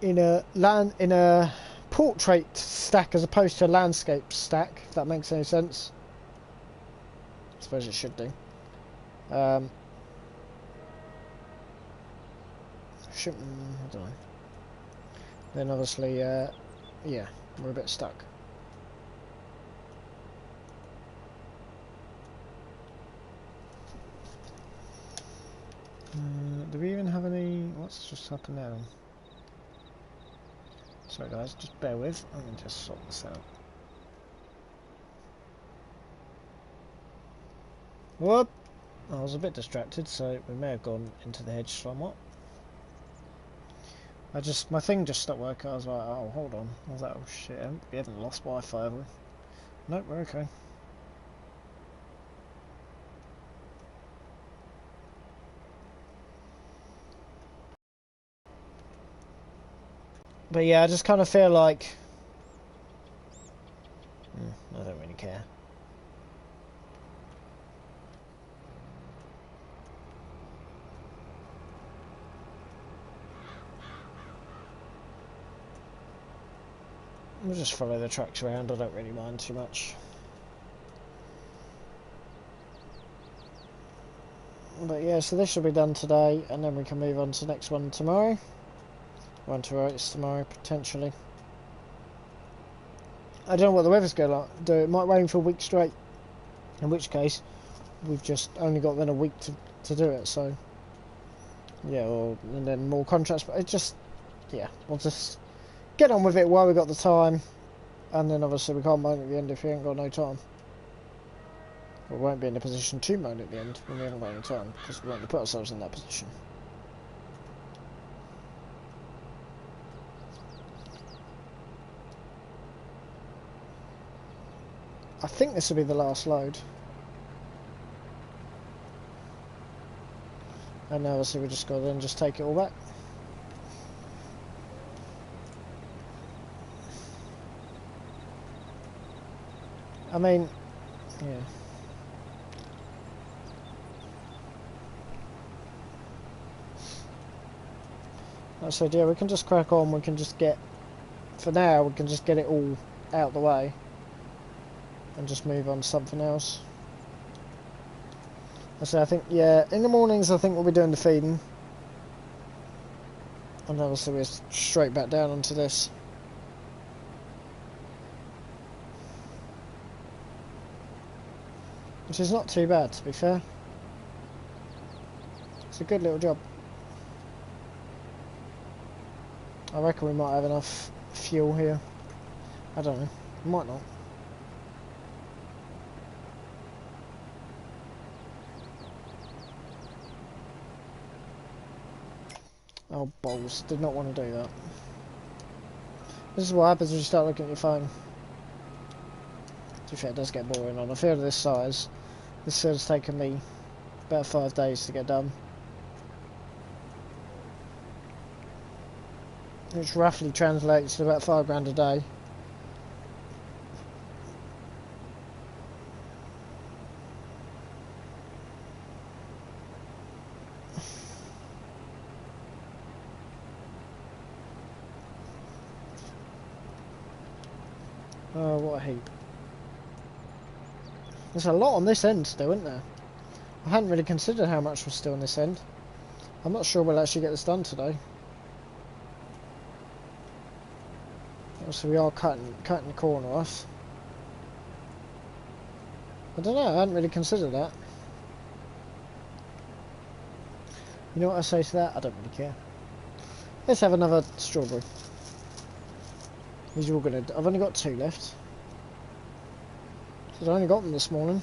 In a portrait stack as opposed to a landscape stack, if that makes any sense. I suppose it should do. I don't know. Then obviously, yeah, we're a bit stuck. Do we even have any... What's just happened now? Sorry guys, just bear with. I'm going to just sort this out. Whoop! I was a bit distracted, so we may have gone into the hedge somewhat. My thing just stopped working. I was like, oh, hold on. I was like, oh shit, we haven't lost Wi-Fi, have we? Nope, we're okay. But yeah, I just kind of feel like... I don't really care. We'll just follow the tracks around, I don't really mind too much. But yeah, so this will be done today, and then we can move on to the next one tomorrow. One to rights tomorrow, potentially. I don't know what the weather's going to do. It might rain for a week straight. In which case, we've just only got then a week to do it, so... Yeah, and then more contracts, but it just... Yeah, we'll just get on with it while we've got the time. And then obviously we can't moan at the end if we ain't got no time. We won't be in a position to moan at the end when we haven't got any time, because we won't put ourselves in that position. I think this will be the last load. And now obviously we just got to then just take it all back. I mean, yeah. Like I said, yeah, we can just crack on, we can just get, for now, we can just get it all out the way. And just move on to something else. So I think, yeah, in the mornings I think we'll be doing the feeding. And obviously we're straight back down onto this. which is not too bad, to be fair. It's a good little job. I reckon we might have enough fuel here. I don't know. Might not. Oh, balls. Did not want to do that. This is what happens when you start looking at your phone. To be fair, it does get boring on a field of this size. This field's taken me about 5 days to get done. Which roughly translates to about £5 a day. Oh, what a heap. There's a lot on this end still, isn't there? I hadn't really considered how much was still on this end. I'm not sure we'll actually get this done today. So we are cutting the corner off. I don't know, I hadn't really considered that. You know what I say to that? I don't really care. Let's have another strawberry. These are all gonna... I've only got 2 left. So I only got them this morning.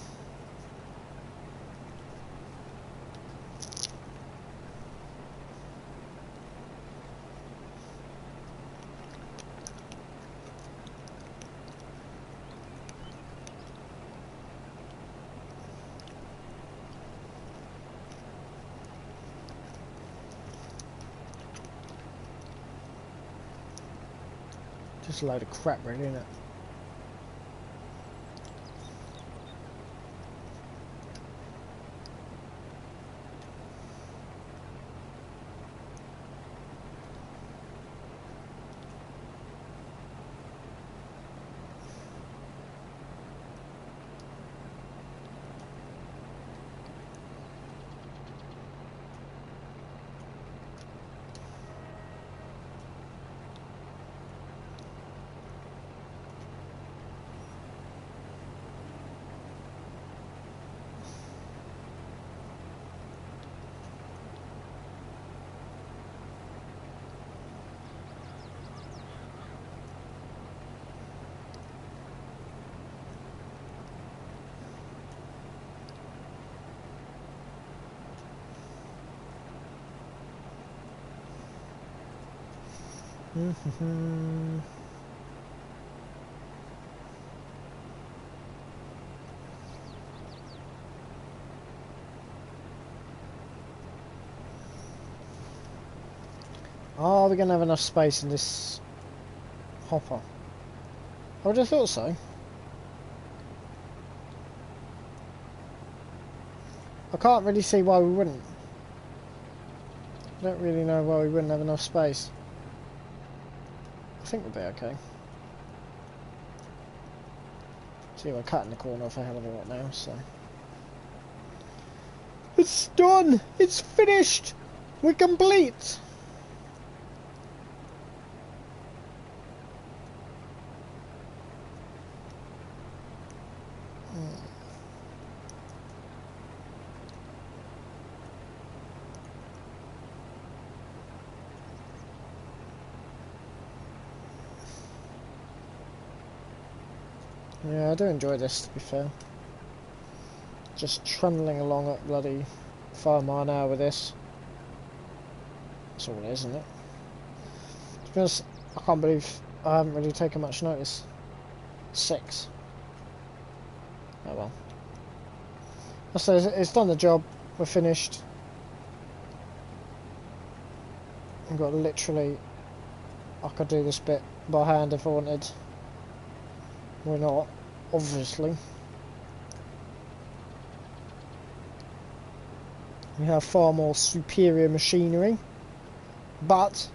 Just a load of crap really, isn't it? Are we going to have enough space in this hopper? I would have thought so. I can't really see why we wouldn't. I don't really know why we wouldn't have enough space. I think we'll be okay. See, we're cutting the corner off a hell of a lot now, so... It's done! It's finished! We're complete! Yeah, I do enjoy this, to be fair. Just trundling along at bloody 5 mile an hour with this. That's all it is, isn't it? To be honest, I can't believe I haven't really taken much notice. 6. Oh well. So it's done the job. We're finished. I've got literally... I could do this bit by hand if I wanted. We're not, obviously. We have far more superior machinery, but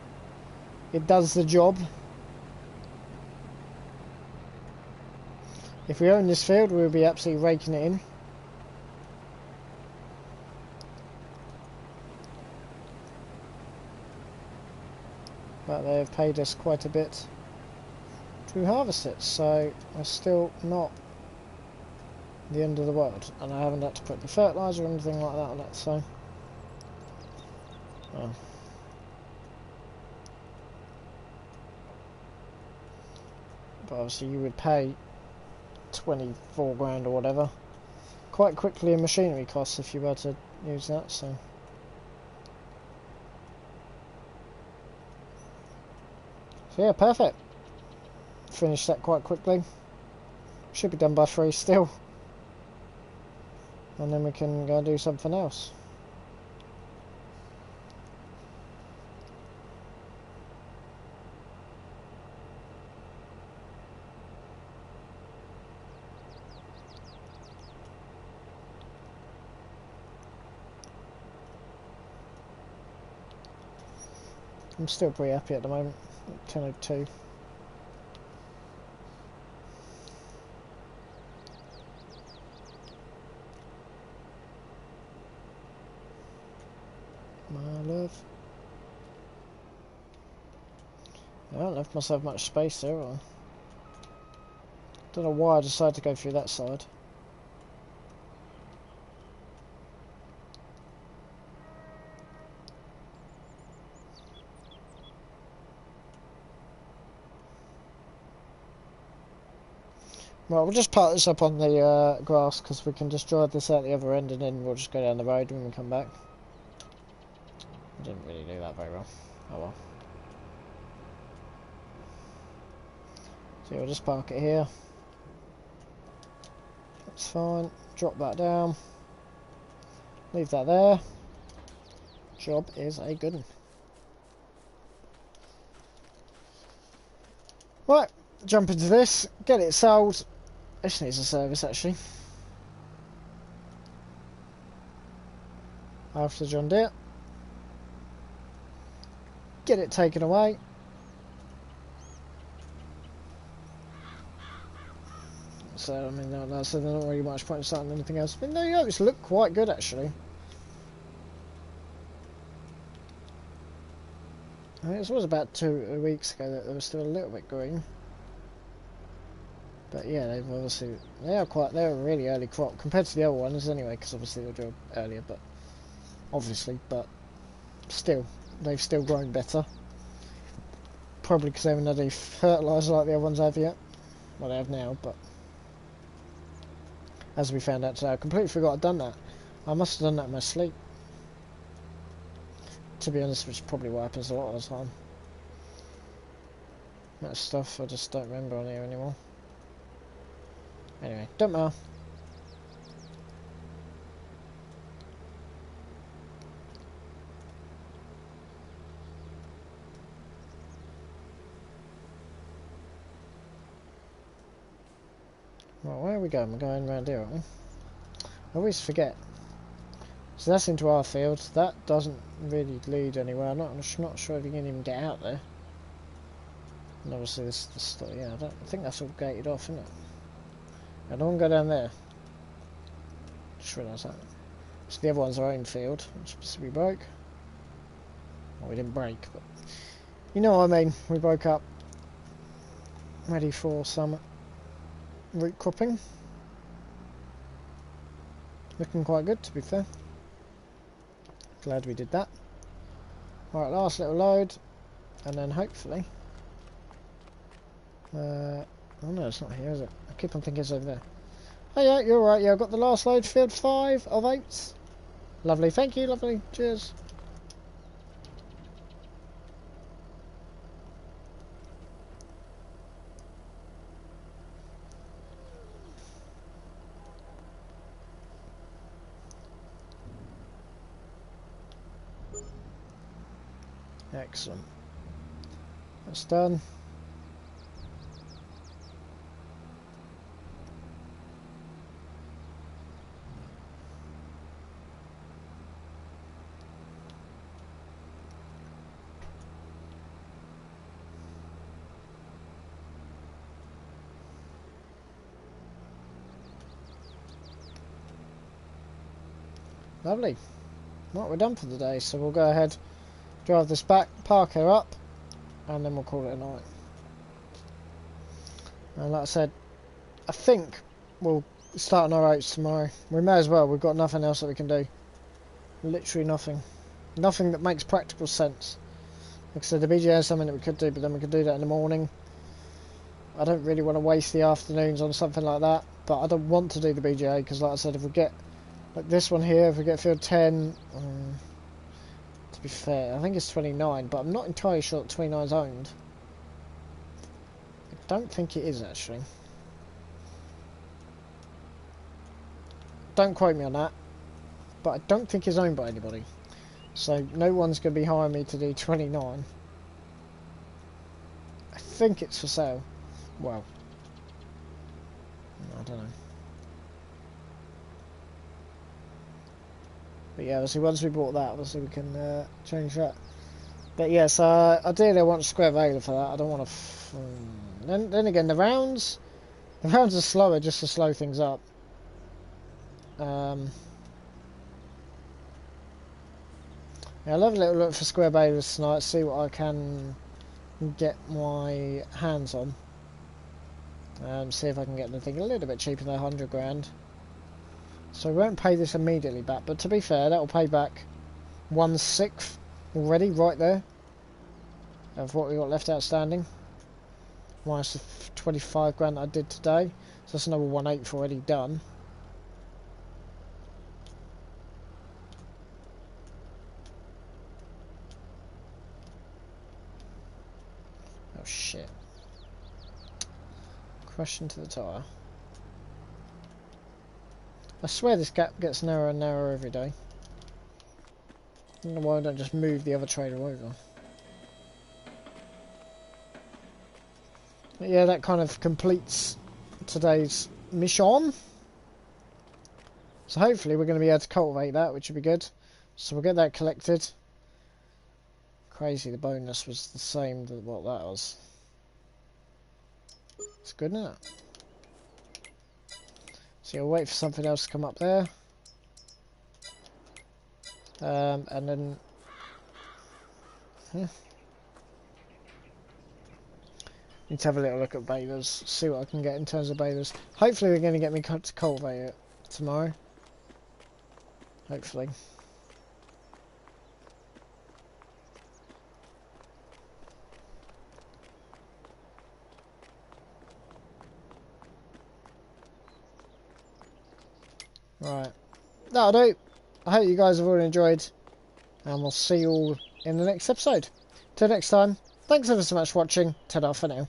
it does the job. If we own this field, we'll be absolutely raking it in. But they have paid us quite a bit to harvest it, so we're still not the end of the world, and I haven't had to put any fertiliser or anything like that on it, so... Oh. But obviously you would pay 24 grand or whatever quite quickly in machinery costs if you were to use that, so... So yeah, perfect. Finished that quite quickly. Should be done by 3 still. And then we can go do something else. I'm still pretty happy at the moment. 10:02. My love. I haven't left myself much space there. Or... Don't know why I decided to go through that side. Well, we'll just park this up on the grass because we can just drive this out the other end and then we'll just go down the road when we come back. I didn't really do that very well. Oh well. So we'll just park it here. That's fine. Drop that down. Leave that there. Job is a good one. Right, jump into this, get it sold. This needs a service actually. After John Deere. Get it taken away. So, I mean, like I said, there's not really much point in starting anything else. But no, yeah, it's looked quite good actually. I mean, it was about 2 weeks ago that they were still a little bit green. But yeah, they've obviously, they're a really early crop compared to the other ones anyway, because obviously they were earlier, but still, they've still grown better. Probably because they haven't had any fertiliser like the other ones have yet. Well, they have now, but as we found out today, I completely forgot I'd done that. I must have done that in my sleep. To be honest, which is probably what happens a lot of the time. That stuff I just don't remember on here anymore. Anyway, don't matter. Right, where are we going? We're going around here, aren't we? I always forget. So that's into our field. That doesn't really lead anywhere. I'm not sure if you can even get out there. And obviously this yeah, I think that's all gated off, isn't it? I don't want to go down there. Just realised that. So the other one's our own field, which we broke. Well, we didn't break, but you know what I mean. We broke up. Ready for some root cropping. Looking quite good, to be fair. Glad we did that. Alright, last little load, and then hopefully... oh no, it's not here, is it? I keep on thinking it's over there. Oh yeah, you're right, yeah, I've got the last load, field 5 of 8. Lovely, thank you, lovely, cheers. Excellent. That's done. Lovely. Right, we're done for the day, so we'll go ahead, drive this back, park her up, and then we'll call it a night. And like I said, I think we'll Starting our oats tomorrow. We may as well. We've got nothing else that we can do. Literally nothing. Nothing that makes practical sense. Like I said, the BGA is something that we could do, but then we could do that in the morning. I don't really want to waste the afternoons on something like that, but I don't want to do the BGA because, like I said, if we get like this one here, if we get field 10, to be fair, I think it's 29, but I'm not entirely sure that 29 is owned. I don't think it is actually. Don't quote me on that, but I don't think it's owned by anybody. So no one's going to be hiring me to do 29. I think it's for sale. Well, I don't know. But yeah, obviously once we bought that, obviously we can change that. But yes, ideally I want square Vela for that. I don't want to... Then again, the rounds are slower just to slow things up. Yeah, I'll have a little look for square bailiffs tonight, see what I can get my hands on. See if I can get anything a little bit cheaper than 100 grand. So we won't pay this immediately back, but to be fair, that will pay back 1/6 already, right there, of what we got left outstanding. Minus the 25 grand that I did today, so that's another 1/8 already done. Oh shit. Crash into the tyre. I swear this gap gets narrower and narrower every day. I don't know why I don't just move the other trailer over. But yeah, that kind of completes today's mission. So hopefully we're going to be able to cultivate that, which would be good. So we'll get that collected. Crazy, the bonus was the same as what that was. It's good, isn't it? So you'll wait for something else to come up there. And then... Yeah. Need to have a little look at bathers, see what I can get in terms of bathers. Hopefully they're going to get me to cultivate it tomorrow. Hopefully. Right. That'll do. I hope you guys have all enjoyed. And we'll see you all in the next episode. Till next time, thanks ever so much for watching. Ta-da for now.